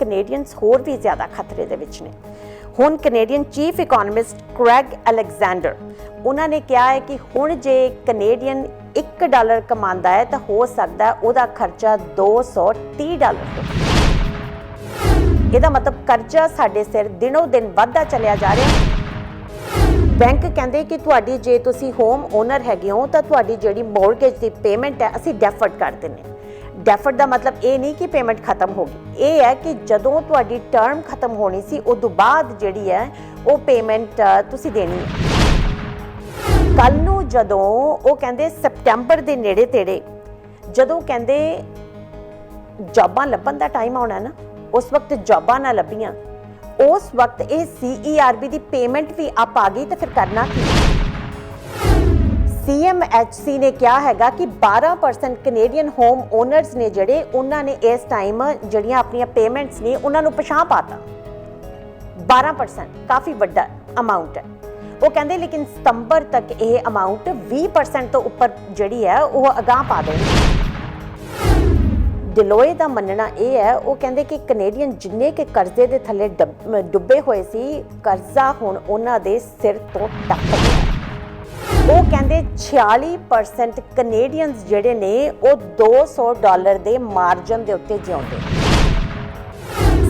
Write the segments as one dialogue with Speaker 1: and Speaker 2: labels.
Speaker 1: Canadians ਹੋਰ ਵੀ ਜ਼ਿਆਦਾ ਖਤਰੇ ਦੇ ਵਿੱਚ ਨੇ। ਹੁਣ ਕੈਨੇਡੀਅਨ ਚੀਫ ਇਕੋਨੋਮਿਸਟ ਕ੍ਰੈਗ ਅਲੈਗਜ਼ੈਂਡਰ ਉਹਨਾਂ ਨੇ ਕਿਹਾ ਹੈ ਕਿ ਹੁਣ ਜੇ ਕੈਨੇਡੀਅਨ $1 ਕਮਾਉਂਦਾ ਹੈ ਤਾਂ ਹੋ ਸਕਦਾ ਉਹਦਾ ਖਰਚਾ $230 ਹੋਵੇ। ਇਹਦਾ ਮਤਲਬ ਕਰਜ਼ਾ ਸਾਡੇ ਸਿਰ ਦਿਨੋਂ ਦਿਨ ਵੱਧਦਾ ਚੱਲਿਆ ਜਾ ਰਿਹਾ। ਬੈਂਕ ਕਹਿੰਦੇ ਕਿ ਤੁਹਾਡੀ ਜੇ ਤੁਸੀਂ ਹੋਮ ਓਨਰ ਹੈਗੇ ਹੋ ਤਾਂ ਤੁਹਾਡੀ ਜਿਹੜੀ ਮੌਰਗੇਜ ਦੀ ਪੇਮੈਂਟ ਹੈ ਅਸੀਂ ਡੈਫਰਡ ਕਰ ਦਿੰਦੇ ਹਾਂ। ਡੈਫਰਡ ਦਾ ਮਤਲਬ ਇਹ ਨਹੀਂ ਕਿ ਪੇਮੈਂਟ ਖਤਮ ਹੋ ਗਈ, ਇਹ ਹੈ ਕਿ ਜਦੋਂ ਤੁਹਾਡੀ ਟਰਮ ਖਤਮ ਹੋਣੀ ਸੀ ਉਸ ਤੋਂ ਬਾਅਦ ਜਿਹੜੀ ਹੈ ਉਹ ਪੇਮੈਂਟ ਤੁਸੀਂ ਦੇਣੀ ਹੈ। ਕੱਲ ਨੂੰ ਜਦੋਂ ਉਹ ਕਹਿੰਦੇ ਸਪਟੈਂਬਰ ਦੇ ਨੇੜੇ ਤੇੜੇ ਜਦੋਂ ਕਹਿੰਦੇ ਜੌਬਾਂ ਲੱਭਣ ਦਾ ਟਾਈਮ ਆਉਣਾ ਨਾ, ਉਸ ਵਕਤ ਜੌਬਾਂ ਨਾ ਲੱਭੀਆਂ, ਉਸ ਵਕਤ ਇਹ CERB ਦੀ ਪੇਮੈਂਟ ਵੀ ਅਪ ਆ ਗਈ ਤਾਂ ਫਿਰ ਕਰਨਾ ਕੀ? CMHC ਨੇ ਕਿਹਾ ਹੈਗਾ ਕਿ 12% ਕੈਨੇਡੀਅਨ ਹੋਮ ਓਨਰਸ ਨੇ ਜਿਹੜੇ ਉਹਨਾਂ ਨੇ ਇਸ ਟਾਈਮ ਜਿਹੜੀਆਂ ਆਪਣੀਆਂ ਪੇਮੈਂਟਸ ਨੇ ਉਹਨਾਂ ਨੂੰ ਪਛਾਣ ਪਾਤਾ। 12% ਕਾਫੀ ਵੱਡਾ ਅਮਾਉਂਟ ਹੈ। ਉਹ ਕਹਿੰਦੇ ਲੇਕਿਨ ਸਤੰਬਰ ਤੱਕ ਇਹ ਅਮਾਉਂਟ 20% ਤੋਂ ਉੱਪਰ ਜਿਹੜੀ ਹੈ ਉਹ ਅਗਾਂਹ ਪਾ ਦੇਣਗੇ। ਡਿਲੋਏ ਦਾ ਮੰਨਣਾ ਇਹ ਹੈ, ਉਹ ਕਹਿੰਦੇ ਕਿ ਕੈਨੇਡੀਅਨ ਜਿੰਨੇ ਕਿ ਕਰਜ਼ੇ ਦੇ ਥੱਲੇ ਡੁੱਬੇ ਹੋਏ ਸੀ, ਕਰਜ਼ਾ ਹੁਣ ਉਹਨਾਂ ਦੇ ਸਿਰ ਤੋਂ ਟੱਪ ਗਿਆ। ਉਹ ਕਹਿੰਦੇ 46% ਕੈਨੇਡੀਅਨਸ ਜਿਹੜੇ ਨੇ ਉਹ $200 ਦੇ ਮਾਰਜਨ ਦੇ ਉੱਤੇ ਜਿਉਂਦੇ।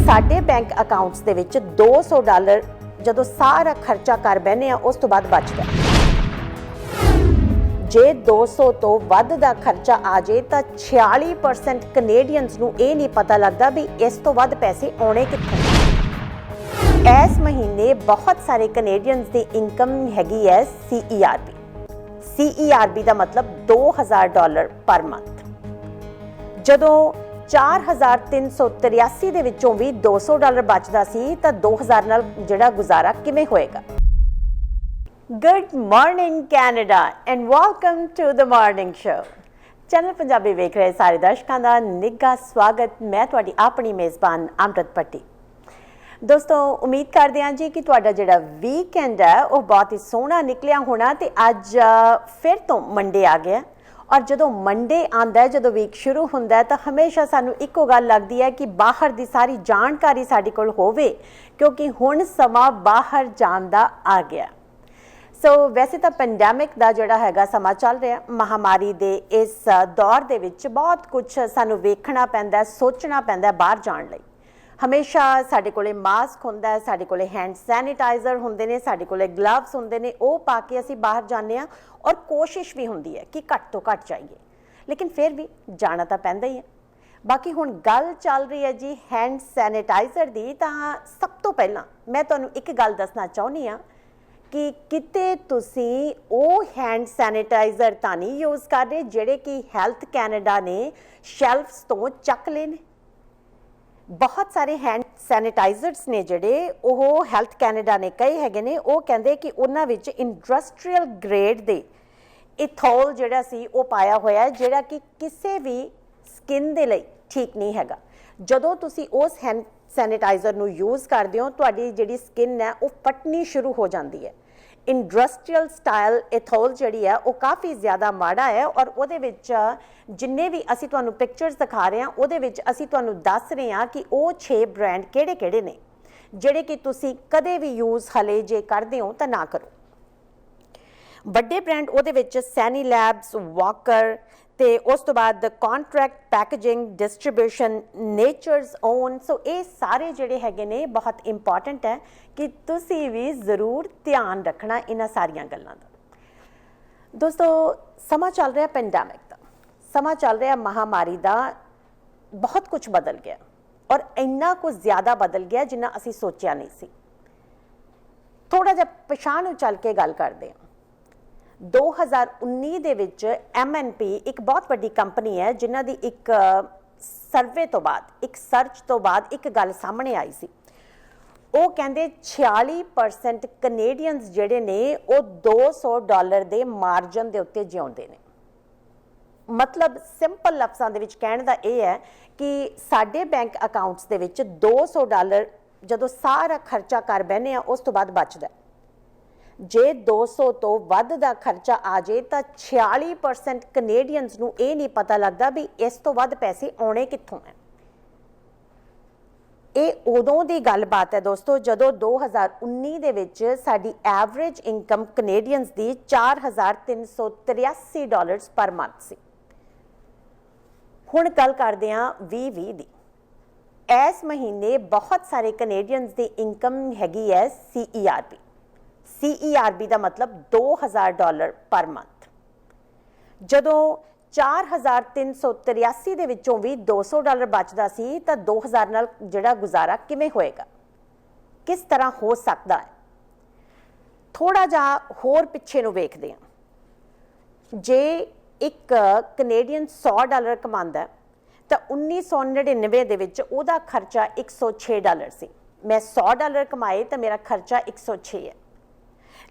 Speaker 1: ਸਾਡੇ ਬੈਂਕ ਅਕਾਊਂਟਸ ਦੇ ਵਿੱਚ $200 ਜਦੋਂ ਸਾਰਾ ਖਰਚਾ ਕਰ ਬਹਿਨੇ ਆ ਉਸ ਤੋਂ ਬਾਅਦ ਬਚਦਾ। ਜੇ 200 ਤੋਂ ਵੱਧ ਦਾ ਖਰਚਾ ਆ ਜੇ ਤਾਂ 46% ਕੈਨੇਡੀਅਨਸ ਨੂੰ ਇਹ ਨਹੀਂ ਪਤਾ ਲੱਗਦਾ ਵੀ ਇਸ ਤੋਂ ਵੱਧ ਪੈਸੇ ਆਉਣੇ ਕਿੱਥੋਂ। ਇਸ ਮਹੀਨੇ ਬਹੁਤ ਸਾਰੇ ਕੈਨੇਡੀਅਨਸ ਦੀ ਇਨਕਮ ਹੈਗੀ ਹੈ CERB। CERB ਦਾ ਮਤਲਬ $2000 ਪਰ ਮੰਥ। ਜਦੋਂ 4383 ਦੇ ਵਿੱਚੋਂ ਵੀ $200 ਬਚਦਾ ਸੀ ਤਾਂ 2000 ਨਾਲ ਜਿਹੜਾ ਗੁਜ਼ਾਰਾ ਕਿਵੇਂ ਹੋਏਗਾ? Good morning Canada and welcome to the morning show। Channel Punjabi ਵੇਖ ਰਹੇ ਸਾਰੇ ਦਰਸ਼ਕਾਂ ਦਾ ਨਿੱਘਾ ਸਵਾਗਤ। ਮੈਂ ਤੁਹਾਡੀ ਆਪਣੀ ਮੇਜ਼ਬਾਨ ਅੰਮ੍ਰਿਤ ਪੱਟੀ। ਦੋਸਤੋ, ਉਮੀਦ ਕਰਦੇ ਹਾਂ ਜੀ ਕਿ ਤੁਹਾਡਾ ਜਿਹੜਾ ਵੀਕਐਂਡ ਹੈ ਉਹ ਬਹੁਤ ਹੀ ਸੋਹਣਾ ਨਿਕਲਿਆ ਹੋਣਾ। ਤੇ ਅੱਜ ਫਿਰ ਤੋਂ ਮੰਡੇ ਆ ਗਿਆ ਔਰ ਜਦੋਂ ਮੰਡੇ ਆਉਂਦਾ, ਜਦੋਂ ਵੀਕ ਸ਼ੁਰੂ ਹੁੰਦਾ ਤਾਂ ਹਮੇਸ਼ਾ ਸਾਨੂੰ ਇੱਕੋ ਗੱਲ ਲੱਗਦੀ ਹੈ ਕਿ ਬਾਹਰ ਦੀ ਸਾਰੀ ਜਾਣਕਾਰੀ ਸਾਡੇ ਕੋਲ ਹੋਵੇ, ਕਿਉਂਕਿ ਹੁਣ ਸਮਾਂ ਬਾਹਰ ਜਾਣ ਦਾ ਆ ਗਿਆ। ਸੋ ਵੈਸੇ ਤਾਂ ਪੈਂਡੈਮਿਕ ਦਾ ਜਿਹੜਾ ਹੈਗਾ ਸਮਾਂ ਚੱਲ ਰਿਹਾ, ਮਹਾਮਾਰੀ ਦੇ ਇਸ ਦੌਰ ਦੇ ਵਿੱਚ ਬਹੁਤ ਕੁਝ ਸਾਨੂੰ ਵੇਖਣਾ ਪੈਂਦਾ, ਸੋਚਣਾ ਪੈਂਦਾ ਬਾਹਰ ਜਾਣ ਲਈ। ਹਮੇਸ਼ਾ ਸਾਡੇ ਕੋਲੇ ਮਾਸਕ ਹੁੰਦਾ ਹੈ, ਸਾਡੇ ਕੋਲੇ ਹੈਂਡ ਸੈਨੀਟਾਈਜ਼ਰ ਹੁੰਦੇ ਨੇ, ਸਾਡੇ ਕੋਲੇ ਗਲਵਸ ਹੁੰਦੇ ਨੇ, ਉਹ ਪਾ ਕੇ ਅਸੀਂ ਬਾਹਰ ਜਾਂਦੇ ਹਾਂ ਔਰ ਕੋਸ਼ਿਸ਼ ਵੀ ਹੁੰਦੀ ਹੈ ਕਿ ਘੱਟ ਤੋਂ ਘੱਟ ਜਾਈਏ, ਲੇਕਿਨ ਫਿਰ ਵੀ ਜਾਣਾ ਤਾਂ ਪੈਂਦਾ ਹੀ ਹੈ। ਬਾਕੀ ਹੁਣ ਗੱਲ ਚੱਲ ਰਹੀ ਹੈ ਜੀ ਹੈਂਡ ਸੈਨੀਟਾਈਜ਼ਰ ਦੀ, ਤਾਂ ਸਭ ਤੋਂ ਪਹਿਲਾਂ ਮੈਂ ਤੁਹਾਨੂੰ ਇੱਕ ਗੱਲ ਦੱਸਣਾ ਚਾਹੁੰਦੀ ਹਾਂ ਕਿ ਕਿਤੇ ਤੁਸੀਂ ਉਹ ਹੈਂਡ ਸੈਨੀਟਾਈਜ਼ਰ ਤਾਂ ਨਹੀਂ ਯੂਜ਼ ਕਰ ਰਹੇ ਜਿਹੜੇ ਕਿ ਹੈਲਥ ਕੈਨੇਡਾ ਨੇ ਸ਼ੈਲਫਸ ਤੋਂ ਚੱਕ ਲਏ ਨੇ। ਬਹੁਤ ਸਾਰੇ ਹੈਂਡ ਸੈਨੀਟਾਈਜ਼ਰਸ ਨੇ ਜਿਹੜੇ ਉਹ ਹੈਲਥ ਕੈਨੇਡਾ ਨੇ ਕਈ ਹੈਗੇ ਨੇ, ਉਹ ਕਹਿੰਦੇ ਕਿ ਉਹਨਾਂ ਵਿੱਚ ਇੰਡਸਟਰੀਅਲ ਗ੍ਰੇਡ ਦੇ ਇਥੋਲ ਜਿਹੜਾ ਸੀ ਉਹ ਪਾਇਆ ਹੋਇਆ, ਜਿਹੜਾ ਕਿ ਕਿਸੇ ਵੀ ਸਕਿਨ ਦੇ ਲਈ ਠੀਕ ਨਹੀਂ ਹੈਗਾ। ਜਦੋਂ ਤੁਸੀਂ ਉਸ ਹੈਂਡ ਸੈਨੀਟਾਈਜ਼ਰ ਨੂੰ ਯੂਜ਼ ਕਰਦੇ ਹੋ ਤੁਹਾਡੀ ਜਿਹੜੀ ਸਕਿਨ ਹੈ ਉਹ ਫਟਣੀ ਸ਼ੁਰੂ ਹੋ ਜਾਂਦੀ ਹੈ। ਇੰਡਸਟਰੀਅਲ ਸਟਾਈਲ ਇਥੋਲ ਜਿਹੜੀ ਹੈ ਉਹ ਕਾਫੀ ਜ਼ਿਆਦਾ ਮਾੜਾ ਹੈ ਔਰ ਉਹਦੇ ਵਿੱਚ ਜਿੰਨੇ ਵੀ ਅਸੀਂ ਤੁਹਾਨੂੰ ਪਿਕਚਰਸ ਦਿਖਾ ਰਹੇ ਹਾਂ ਉਹਦੇ ਵਿੱਚ ਅਸੀਂ ਤੁਹਾਨੂੰ ਦੱਸ ਰਹੇ ਹਾਂ ਕਿ ਉਹ 6 ਬ੍ਰਾਂਡ ਕਿਹੜੇ ਨੇ ਜਿਹੜੇ ਕਿ ਤੁਸੀਂ ਕਦੇ ਵੀ ਯੂਜ਼ ਹਲੇ ਜੇ ਕਰਦੇ ਹੋ ਤਾਂ ਨਾ ਕਰੋ। ਵੱਡੇ ਬ੍ਰਾਂਡ ਉਹਦੇ ਵਿੱਚ ਸੈਨੀਲੈਬਸ, ਵਾਕਰ, ਤੇ ਉਸ ਤੋਂ ਬਾਅਦ contract packaging, distribution, nature's own. So ਇਹ ਸਾਰੇ ਜਿਹੜੇ ਹੈਗੇ ਨੇ ਬਹੁਤ ਇੰਪੋਰਟੈਂਟ ਹੈ ਕਿ ਤੁਸੀਂ ਵੀ ਜ਼ਰੂਰ ਧਿਆਨ ਰੱਖਣਾ ਇਹਨਾਂ ਸਾਰੀਆਂ ਗੱਲਾਂ ਦਾ। ਦੋਸਤੋ, ਸਮਾਂ ਚੱਲ ਰਿਹਾ ਪੈਂਡੈਮਿਕ ਦਾ, ਸਮਾਂ ਚੱਲ ਰਿਹਾ ਮਹਾਮਾਰੀ ਦਾ। ਬਹੁਤ ਕੁਝ ਬਦਲ ਗਿਆ ਔਰ ਇੰਨਾ ਕੁਝ ਜ਼ਿਆਦਾ ਬਦਲ ਗਿਆ ਜਿੰਨਾ ਅਸੀਂ ਸੋਚਿਆ ਨਹੀਂ ਸੀ। ਥੋੜਾ ਜਿਹਾ ਪਿਛਾਂਹ ਨੂੰ ਚੱਲ ਕੇ ਗੱਲ ਕਰਦੇ ਹਾਂ। 2019 ਦੇ ਵਿੱਚ MNP ਇੱਕ ਬਹੁਤ ਵੱਡੀ ਕੰਪਨੀ ਹੈ ਜਿਨ੍ਹਾਂ ਦੀ ਇੱਕ ਸਰਵੇ ਤੋਂ ਬਾਅਦ, ਇੱਕ ਸਰਚ ਤੋਂ ਬਾਅਦ ਇੱਕ ਗੱਲ ਸਾਹਮਣੇ ਆਈ ਸੀ। ਉਹ ਕਹਿੰਦੇ 46% ਕੈਨੇਡੀਅਨਸ ਜਿਹੜੇ ਨੇ ਉਹ $200 ਦੇ ਮਾਰਜਨ ਦੇ ਉੱਤੇ ਜਿਉਂਦੇ ਨੇ। ਮਤਲਬ ਸਿੰਪਲ ਲਫ਼ਜ਼ਾਂ ਦੇ ਵਿੱਚ ਕਹਿਣ ਦਾ ਇਹ ਹੈ ਕਿ ਸਾਡੇ ਬੈਂਕ ਅਕਾਊਂਟਸ ਦੇ ਵਿੱਚ $200 ਜਦੋਂ ਸਾਰਾ ਖਰਚਾ ਕਰ ਬਹਿਨੇ ਆ ਉਸ ਤੋਂ ਬਾਅਦ ਬਚਦਾ। ਜੇ 200 ਤੋਂ ਵੱਧ ਦਾ ਖਰਚਾ ਆ ਜੇ ਤਾਂ 46% ਕੈਨੇਡੀਅਨਸ ਨੂੰ ਇਹ ਨਹੀਂ ਪਤਾ ਲੱਗਦਾ ਵੀ ਇਸ ਤੋਂ ਵੱਧ ਪੈਸੇ ਆਉਣੇ ਕਿੱਥੋਂ ਹੈ। ਇਹ ਉਦੋਂ ਦੀ ਗੱਲਬਾਤ ਹੈ ਦੋਸਤੋ ਜਦੋਂ 2019 ਦੇ ਵਿੱਚ ਸਾਡੀ ਐਵਰੇਜ ਇਨਕਮ ਕੈਨੇਡੀਅਨਸ ਦੀ $4,383 ਪਰ ਮੰਥ ਸੀ। ਹੁਣ ਗੱਲ ਕਰਦੇ ਹਾਂ 2020 ਦੀ। ਇਸ ਮਹੀਨੇ ਬਹੁਤ ਸਾਰੇ ਕੈਨੇਡੀਅਨਸ ਦੀ ਇਨਕਮ ਹੈਗੀ ਹੈ CERB। CERB ਦਾ ਮਤਲਬ $2,000 ਪਰ ਮੰਥ। ਜਦੋਂ 4,383 ਦੇ ਵਿੱਚੋਂ ਵੀ $200 ਬਚਦਾ ਸੀ ਤਾਂ 2,000 ਨਾਲ ਜਿਹੜਾ ਗੁਜ਼ਾਰਾ ਕਿਵੇਂ ਹੋਏਗਾ, ਕਿਸ ਤਰ੍ਹਾਂ ਹੋ ਸਕਦਾ ਹੈ? ਥੋੜਾ ਜਿਹਾ ਹੋਰ ਪਿੱਛੇ ਨੂੰ ਵੇਖਦੇ ਹਾਂ। ਜੇ ਇੱਕ ਕੈਨੇਡੀਅਨ $100 ਕਮਾਉਂਦਾ ਤਾਂ 1999 ਦੇ ਵਿੱਚ ਉਹਦਾ ਖਰਚਾ $106 ਸੀ। ਮੈਂ $100 ਕਮਾਏ ਤਾਂ ਮੇਰਾ ਖਰਚਾ 106 ਹੈ।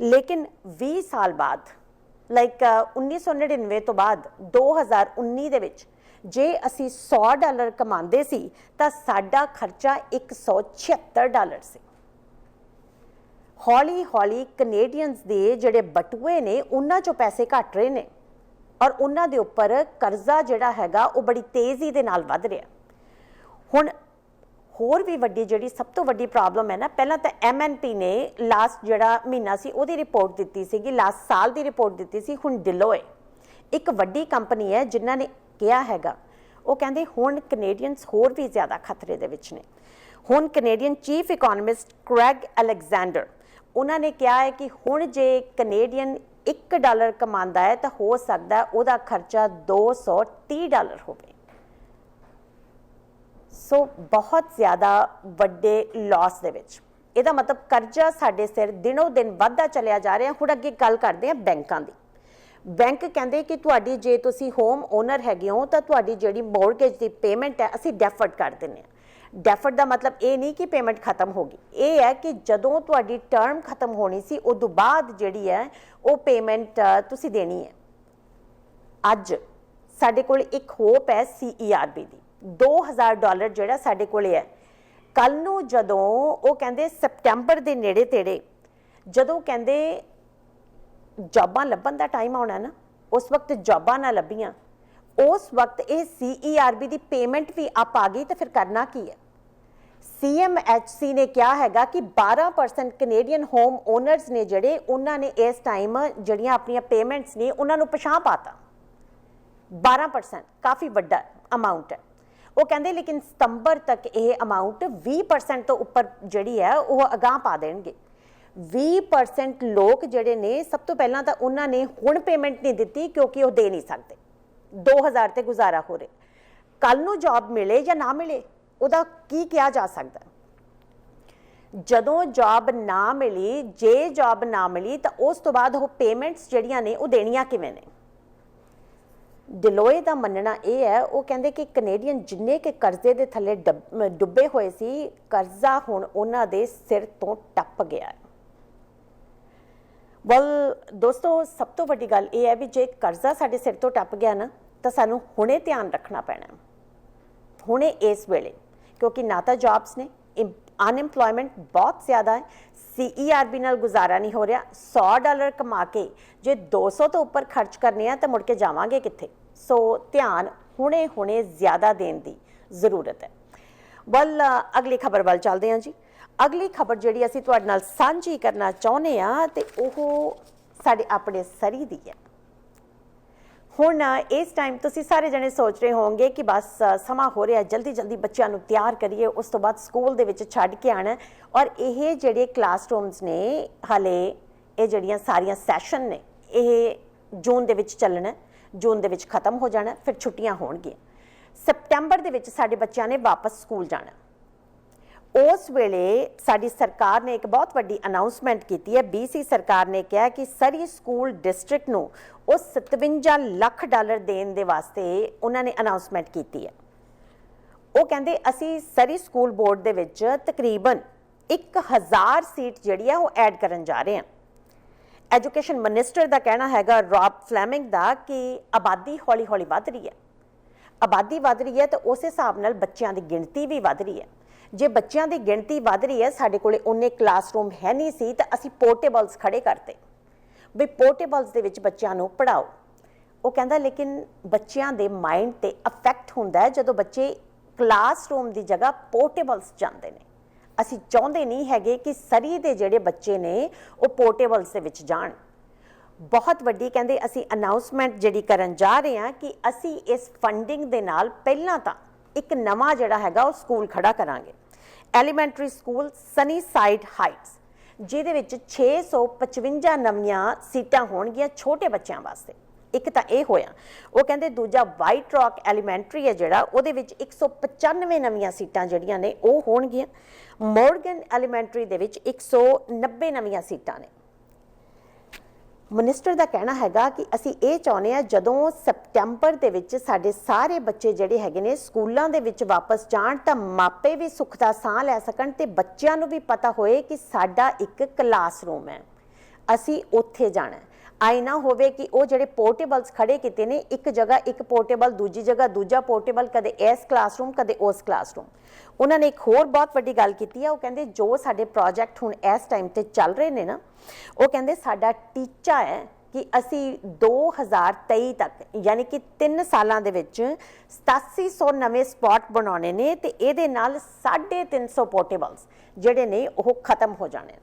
Speaker 1: ਲੇਕਿਨ 20 ਸਾਲ ਬਾਅਦ ਲਾਈਕ 1999 ਤੋਂ ਬਾਅਦ 2019 ਦੇ ਵਿੱਚ ਜੇ ਅਸੀਂ $100 ਕਮਾਉਂਦੇ ਸੀ ਤਾਂ ਸਾਡਾ ਖਰਚਾ $176 ਸੀ। ਹੌਲੀ ਹੌਲੀ ਕੈਨੇਡੀਅਨਸ ਦੇ ਜਿਹੜੇ ਬਟੂਏ ਨੇ ਉਹਨਾਂ ਚੋਂ ਪੈਸੇ ਘਟ ਰਹੇ ਨੇ ਔਰ ਉਹਨਾਂ ਦੇ ਉੱਪਰ ਕਰਜ਼ਾ ਜਿਹੜਾ ਹੈਗਾ ਉਹ ਬੜੀ ਤੇਜ਼ੀ ਦੇ ਨਾਲ ਵੱਧ ਰਿਹਾ। ਹੁਣ ਹੋਰ ਵੀ ਵੱਡੀ ਜਿਹੜੀ ਸਭ ਤੋਂ ਵੱਡੀ ਪ੍ਰੋਬਲਮ ਹੈ ਨਾ, ਪਹਿਲਾਂ ਤਾਂ MNP ਨੇ ਲਾਸਟ ਜਿਹੜਾ ਮਹੀਨਾ ਸੀ ਉਹਦੀ ਰਿਪੋਰਟ ਦਿੱਤੀ ਸੀਗੀ, ਲਾਸਟ ਸਾਲ ਦੀ ਰਿਪੋਰਟ ਦਿੱਤੀ ਸੀ। ਹੁਣ ਡਿਲੋਏ ਇੱਕ ਵੱਡੀ ਕੰਪਨੀ ਹੈ ਜਿਨ੍ਹਾਂ ਨੇ ਕਿਹਾ ਹੈਗਾ, ਉਹ ਕਹਿੰਦੇ ਹੁਣ ਕੈਨੇਡੀਅਨਸ ਹੋਰ ਵੀ ਜ਼ਿਆਦਾ ਖਤਰੇ ਦੇ ਵਿੱਚ ਨੇ। ਹੁਣ ਕੈਨੇਡੀਅਨ ਚੀਫ ਇਕੋਨੋਮਿਸਟ ਕ੍ਰੈਗ ਅਲੈਗਜ਼ੈਂਡਰ ਉਹਨਾਂ ਨੇ ਕਿਹਾ ਹੈ ਕਿ ਹੁਣ ਜੇ ਕੈਨੇਡੀਅਨ $1 ਕਮਾਉਂਦਾ ਹੈ ਤਾਂ ਹੋ ਸਕਦਾ ਉਹਦਾ ਖਰਚਾ $230 ਹੋਵੇ। ਸੋ ਬਹੁਤ ਜ਼ਿਆਦਾ ਵੱਡੇ ਲਾਸ ਦੇ ਵਿੱਚ। ਇਹਦਾ ਮਤਲਬ ਕਰਜ਼ਾ ਸਾਡੇ ਸਿਰ ਦਿਨੋਂ ਦਿਨ ਵੱਧਦਾ ਚੱਲਿਆ ਜਾ ਰਿਹਾ। ਹੁਣ ਅੱਗੇ ਗੱਲ ਕਰਦੇ ਹਾਂ ਬੈਂਕਾਂ ਦੀ। ਬੈਂਕ ਕਹਿੰਦੇ ਕਿ ਤੁਹਾਡੀ ਜੇ ਤੁਸੀਂ ਹੋਮ ਓਨਰ ਹੈਗੇ ਹੋ ਤਾਂ ਤੁਹਾਡੀ ਜਿਹੜੀ ਮੌਰਗੇਜ ਦੀ ਪੇਮੈਂਟ ਹੈ ਅਸੀਂ ਡੈਫਰਡ ਕਰ ਦਿੰਦੇ ਹਾਂ। ਡੈਫਰਡ ਦਾ ਮਤਲਬ ਇਹ ਨਹੀਂ ਕਿ ਪੇਮੈਂਟ ਖਤਮ ਹੋ ਗਈ, ਇਹ ਹੈ ਕਿ ਜਦੋਂ ਤੁਹਾਡੀ ਟਰਮ ਖਤਮ ਹੋਣੀ ਸੀ ਉਦੋਂ ਬਾਅਦ ਜਿਹੜੀ ਹੈ ਉਹ ਪੇਮੈਂਟ ਤੁਸੀਂ ਦੇਣੀ ਹੈ। ਅੱਜ ਸਾਡੇ ਕੋਲ ਇੱਕ ਹੋਪ ਹੈ CERB ਦੀ, $2,000 ਜਿਹੜਾ ਸਾਡੇ ਕੋਲ ਹੈ। ਕੱਲ ਨੂੰ ਜਦੋਂ ਉਹ ਕਹਿੰਦੇ ਸਪਟੈਂਬਰ ਦੇ ਨੇੜੇ ਤੇੜੇ ਜਦੋਂ ਕਹਿੰਦੇ ਜੌਬਾਂ ਲੱਭਣ ਦਾ ਟਾਈਮ ਆਉਣਾ ਨਾ, ਉਸ ਵਕਤ ਜੌਬਾਂ ਨਾ ਲੱਭੀਆਂ, ਉਸ ਵਕਤ ਇਹ CERB ਦੀ ਪੇਮੈਂਟ ਵੀ ਅਪ ਆ ਗਈ ਤਾਂ ਫਿਰ ਕਰਨਾ ਕੀ ਹੈ? CMHC ਨੇ ਕਿਹਾ ਹੈਗਾ ਕਿ 12% ਕੈਨੇਡੀਅਨ ਹੋਮ ਓਨਰਸ ਨੇ ਜਿਹੜੇ ਉਹਨਾਂ ਨੇ ਇਸ ਟਾਈਮ ਜਿਹੜੀਆਂ ਆਪਣੀਆਂ ਪੇਮੈਂਟਸ ਨੇ ਉਹਨਾਂ ਨੂੰ ਪਿਛਾਂਹ ਪਾਤਾ। 12% ਕਾਫੀ ਵੱਡਾ ਅਮਾਊਂਟ ਹੈ। ਉਹ ਕਹਿੰਦੇ ਲੇਕਿਨ ਸਤੰਬਰ ਤੱਕ ਇਹ ਅਮਾਊਂਟ 20% ਤੋਂ ਉੱਪਰ ਜਿਹੜੀ ਹੈ ਉਹ ਅਗਾਂਹ ਪਾ ਦੇਣਗੇ। 20% ਲੋਕ ਜਿਹੜੇ ਨੇ ਸਭ ਤੋਂ ਪਹਿਲਾਂ ਤਾਂ ਉਹਨਾਂ ਨੇ ਹੁਣ ਪੇਮੈਂਟ ਨਹੀਂ ਦਿੱਤੀ ਕਿਉਂਕਿ ਉਹ ਦੇ ਨਹੀਂ ਸਕਦੇ, 2,000 ਤੇ ਗੁਜ਼ਾਰਾ ਹੋ ਰਿਹਾ। ਕੱਲ ਨੂੰ ਜੌਬ ਮਿਲੇ ਜਾਂ ਨਾ ਮਿਲੇ ਉਹਦਾ ਕੀ ਕਿਹਾ ਜਾ ਸਕਦਾ? ਜਦੋਂ ਜੌਬ ਨਾ ਮਿਲੀ, ਜੇ ਜੌਬ ਨਾ ਮਿਲੀ ਤਾਂ ਉਸ ਤੋਂ ਬਾਅਦ ਉਹ ਪੇਮੈਂਟਸ ਜਿਹੜੀਆਂ ਨੇ ਉਹ ਦੇਣੀਆਂ ਕਿਵੇਂ ਨੇ? ਡਿਲੋਏ ਦਾ ਮੰਨਣਾ ਇਹ ਹੈ, ਉਹ ਕਹਿੰਦੇ ਕਿ ਕੈਨੇਡੀਅਨ ਜਿੰਨੇ ਕਿ ਕਰਜ਼ੇ ਦੇ ਥੱਲੇ ਡੁੱਬੇ ਹੋਏ ਸੀ, ਕਰਜ਼ਾ ਹੁਣ ਉਹਨਾਂ ਦੇ ਸਿਰ ਤੋਂ ਟੱਪ ਗਿਆ ਹੈ। ਵੈਲ ਦੋਸਤੋ, ਸਭ ਤੋਂ ਵੱਡੀ ਗੱਲ ਇਹ ਹੈ ਵੀ ਜੇ ਕਰਜ਼ਾ ਸਾਡੇ ਸਿਰ ਤੋਂ ਟੱਪ ਗਿਆ ਨਾ ਤਾਂ ਸਾਨੂੰ ਹੁਣੇ ਧਿਆਨ ਰੱਖਣਾ ਪੈਣਾ, ਹੁਣੇ ਇਸ ਵੇਲੇ, ਕਿਉਂਕਿ ਨਾ ਤਾਂ ਜੌਬਸ ਨੇ, ਅਨਐਮਪਲੋਇਮੈਂਟ ਬਹੁਤ ਜ਼ਿਆਦਾ ਹੈ, CERB ਨਾਲ ਗੁਜ਼ਾਰਾ ਨਹੀਂ ਹੋ ਰਿਹਾ। $100 ਕਮਾ ਕੇ ਜੇ 200 ਤੋਂ ਉੱਪਰ ਖਰਚ ਕਰਨੇ ਆ ਤਾਂ ਮੁੜ ਕੇ ਜਾਵਾਂਗੇ ਕਿੱਥੇ? ਸੋ ਧਿਆਨ ਹੁਣੇ ਹੁਣੇ ਜ਼ਿਆਦਾ ਦੇਣ ਦੀ ਜ਼ਰੂਰਤ ਹੈ। ਵੱਲ ਅਗਲੀ ਖਬਰ ਵੱਲ ਚੱਲਦੇ ਹਾਂ ਜੀ। ਅਗਲੀ ਖਬਰ ਜਿਹੜੀ ਅਸੀਂ ਤੁਹਾਡੇ ਨਾਲ ਸਾਂਝੀ ਕਰਨਾ ਚਾਹੁੰਦੇ ਹਾਂ ਤੇ ਉਹ ਸਾਡੇ ਆਪਣੇ ਸਰੀ ਦੀ ਹੈ। ਹੁਣ ਇਸ ਟਾਈਮ ਤੁਸੀਂ ਸਾਰੇ ਜਣੇ ਸੋਚ ਰਹੇ ਹੋਵੋਗੇ ਕਿ ਬਸ ਸਮਾਂ ਹੋ ਰਿਹਾ, ਜਲਦੀ ਜਲਦੀ ਬੱਚਿਆਂ ਨੂੰ ਤਿਆਰ ਕਰੀਏ, ਉਸ ਤੋਂ ਬਾਅਦ ਸਕੂਲ ਦੇ ਵਿੱਚ ਛੱਡ ਕੇ ਆਉਣਾ। ਔਰ ਇਹ ਜਿਹੜੇ ਕਲਾਸਰੂਮਸ ਨੇ ਹਾਲੇ ਇਹ ਜਿਹੜੀਆਂ ਸਾਰੀਆਂ ਸੈਸ਼ਨ ਨੇ ਇਹ ਜੂਨ ਦੇ ਵਿੱਚ ਚੱਲਣਾ, ਜੂਨ ਦੇ ਵਿੱਚ ਖਤਮ ਹੋ ਜਾਣਾ, ਫਿਰ ਛੁੱਟੀਆਂ ਹੋਣਗੀਆਂ। ਸਪਟੈਂਬਰ ਦੇ ਵਿੱਚ ਸਾਡੇ ਬੱਚਿਆਂ ਨੇ ਵਾਪਸ ਸਕੂਲ ਜਾਣਾ। ਉਸ ਵੇਲੇ ਸਾਡੀ ਸਰਕਾਰ ਨੇ ਇੱਕ ਬਹੁਤ ਵੱਡੀ ਅਨਾਉਂਸਮੈਂਟ ਕੀਤੀ ਹੈ। BC ਸਰਕਾਰ ਨੇ ਕਿਹਾ ਕਿ ਸਰੀ ਸਕੂਲ ਡਿਸਟ੍ਰਿਕਟ ਨੂੰ ਉਹ $57 ਲੱਖ ਦੇਣ ਦੇ ਵਾਸਤੇ ਉਹਨਾਂ ਨੇ ਅਨਾਉਂਸਮੈਂਟ ਕੀਤੀ ਹੈ। ਉਹ ਕਹਿੰਦੇ ਅਸੀਂ ਸਰੀ ਸਕੂਲ ਬੋਰਡ ਦੇ ਵਿੱਚ ਤਕਰੀਬਨ 1000 ਸੀਟ ਜਿਹੜੀ ਆ ਉਹ ਐਡ ਕਰਨ ਜਾ ਰਹੇ ਹਾਂ। ਐਜੂਕੇਸ਼ਨ ਮਿਨਿਸਟਰ ਦਾ ਕਹਿਣਾ ਹੈਗਾ, ਰੌਬ ਫਲੈਮਿੰਗ ਦਾ, ਕਿ ਆਬਾਦੀ ਹੌਲੀ ਹੌਲੀ ਵੱਧ ਰਹੀ ਹੈ। ਆਬਾਦੀ ਵੱਧ ਰਹੀ ਹੈ ਤਾਂ ਉਸ ਹਿਸਾਬ ਨਾਲ ਬੱਚਿਆਂ ਦੀ ਗਿਣਤੀ ਵੀ ਵੱਧ ਰਹੀ ਹੈ। ਜੇ ਬੱਚਿਆਂ ਦੀ ਗਿਣਤੀ ਵੱਧ ਰਹੀ ਹੈ, ਸਾਡੇ ਕੋਲੇ ਉਹਨੇ ਕਲਾਸਰੂਮ ਹੈ ਨਹੀਂ ਸੀ ਤਾਂ ਅਸੀਂ ਪੋਰਟੇਬਲਸ ਖੜੇ ਕਰਤੇ ਵੀ ਪੋਰਟੇਬਲਸ ਦੇ ਵਿੱਚ ਬੱਚਿਆਂ ਨੂੰ ਪੜ੍ਹਾਓ। ਉਹ ਕਹਿੰਦਾ ਲੇਕਿਨ ਬੱਚਿਆਂ ਦੇ ਮਾਈਂਡ ਤੇ ਅਫੈਕਟ ਹੁੰਦਾ ਹੈ ਜਦੋਂ ਬੱਚੇ ਕਲਾਸਰੂਮ ਦੀ ਜਗ੍ਹਾ ਪੋਰਟੇਬਲਸ ਜਾਂਦੇ ਨੇ। ਅਸੀਂ ਚਾਹੁੰਦੇ ਨਹੀਂ ਹੈਗੇ ਕਿ ਸਰੀ ਦੇ ਜਿਹੜੇ ਬੱਚੇ ਨੇ ਉਹ ਪੋਰਟੇਬਲਸ ਦੇ ਵਿੱਚ ਜਾਣ। ਬਹੁਤ ਵੱਡੀ ਕਹਿੰਦੇ ਅਸੀਂ ਅਨਾਉਂਸਮੈਂਟ ਜਿਹੜੀ ਕਰਨ ਜਾ ਰਹੇ ਹਾਂ ਕਿ ਅਸੀਂ ਇਸ ਫੰਡਿੰਗ ਦੇ ਨਾਲ ਪਹਿਲਾਂ ਤਾਂ ਇੱਕ ਨਵਾਂ ਜਿਹੜਾ ਹੈਗਾ ਉਹ ਸਕੂਲ ਖੜਾ ਕਰਾਂਗੇ, elementary school Sunny side heights, ਜਿਹਦੇ ਵਿੱਚ 655 ਨਵੀਆਂ ਸੀਟਾਂ ਹੋਣਗੀਆਂ ਛੋਟੇ ਬੱਚਿਆਂ ਵਾਸਤੇ। ਇੱਕ ਤਾਂ ਇਹ ਹੋਇਆ। ਉਹ ਕਹਿੰਦੇ ਦੂਜਾ ਵਾਈਟ ਰੌਕ ਐਲੀਮੈਂਟਰੀ ਹੈ ਜਿਹੜਾ, ਉਹਦੇ ਵਿੱਚ 195 ਨਵੀਆਂ ਸੀਟਾਂ ਜਿਹੜੀਆਂ ਨੇ ਉਹ ਹੋਣਗੀਆਂ। ਮੋਰਗਨ ਐਲੀਮੈਂਟਰੀ ਦੇ ਵਿੱਚ 190 ਨਵੀਆਂ ਸੀਟਾਂ ਨੇ। ਮਿਨਿਸਟਰ ਦਾ ਕਹਿਣਾ ਹੈਗਾ ਕਿ ਅਸੀਂ ਇਹ ਚਾਹੁੰਦੇ ਹਾਂ ਜਦੋਂ ਸਪਟੈਂਬਰ ਦੇ ਵਿੱਚ ਸਾਡੇ ਸਾਰੇ ਬੱਚੇ ਜਿਹੜੇ ਹੈਗੇ ਨੇ ਸਕੂਲਾਂ ਦੇ ਵਿੱਚ ਵਾਪਸ ਜਾਣ ਤਾਂ ਮਾਪੇ ਵੀ ਸੁੱਖ ਦਾ ਸਾਹ ਲੈ ਸਕਣ ਤੇ ਬੱਚਿਆਂ ਨੂੰ ਵੀ ਪਤਾ ਹੋਏ ਕਿ ਸਾਡਾ ਇੱਕ ਕਲਾਸਰੂਮ ਹੈ, ਅਸੀਂ ਉੱਥੇ ਜਾਣਾ। ਆਈ ਨਾ ਹੋਵੇ ਕਿ ਉਹ ਜਿਹੜੇ ਪੋਰਟੇਬਲਸ ਖੜੇ ਕੀਤੇ ਨੇ, ਇੱਕ ਜਗ੍ਹਾ ਇੱਕ ਪੋਰਟੇਬਲ, ਦੂਜੀ ਜਗ੍ਹਾ ਦੂਜਾ ਪੋਰਟੇਬਲ, ਕਦੇ ਇਸ ਕਲਾਸਰੂਮ ਕਦੇ ਉਸ ਕਲਾਸਰੂਮ। ਉਹਨਾਂ ਨੇ ਇੱਕ ਹੋਰ ਬਹੁਤ ਵੱਡੀ ਗੱਲ ਕੀਤੀ ਹੈ। ਉਹ ਕਹਿੰਦੇ ਜੋ ਸਾਡੇ ਪ੍ਰੋਜੈਕਟ ਹੁਣ ਇਸ ਟਾਈਮ ਤੇ ਚੱਲ ਰਹੇ ਨੇ ਨਾ, ਉਹ ਕਹਿੰਦੇ ਸਾਡਾ ਟੀਚਾ ਹੈ ਕਿ ਅਸੀਂ 2023 ਤੱਕ ਯਾਨੀ ਕਿ 3 ਸਾਲਾਂ ਦੇ ਵਿੱਚ 8700 ਨਵੇਂ ਸਪੌਟ ਬਣਾਉਣੇ ਨੇ ਤੇ ਇਹਦੇ ਨਾਲ 350 ਪੋਰਟੇਬਲਸ ਜਿਹੜੇ ਨੇ ਉਹ ਖਤਮ ਹੋ ਜਾਣੇ ਨੇ,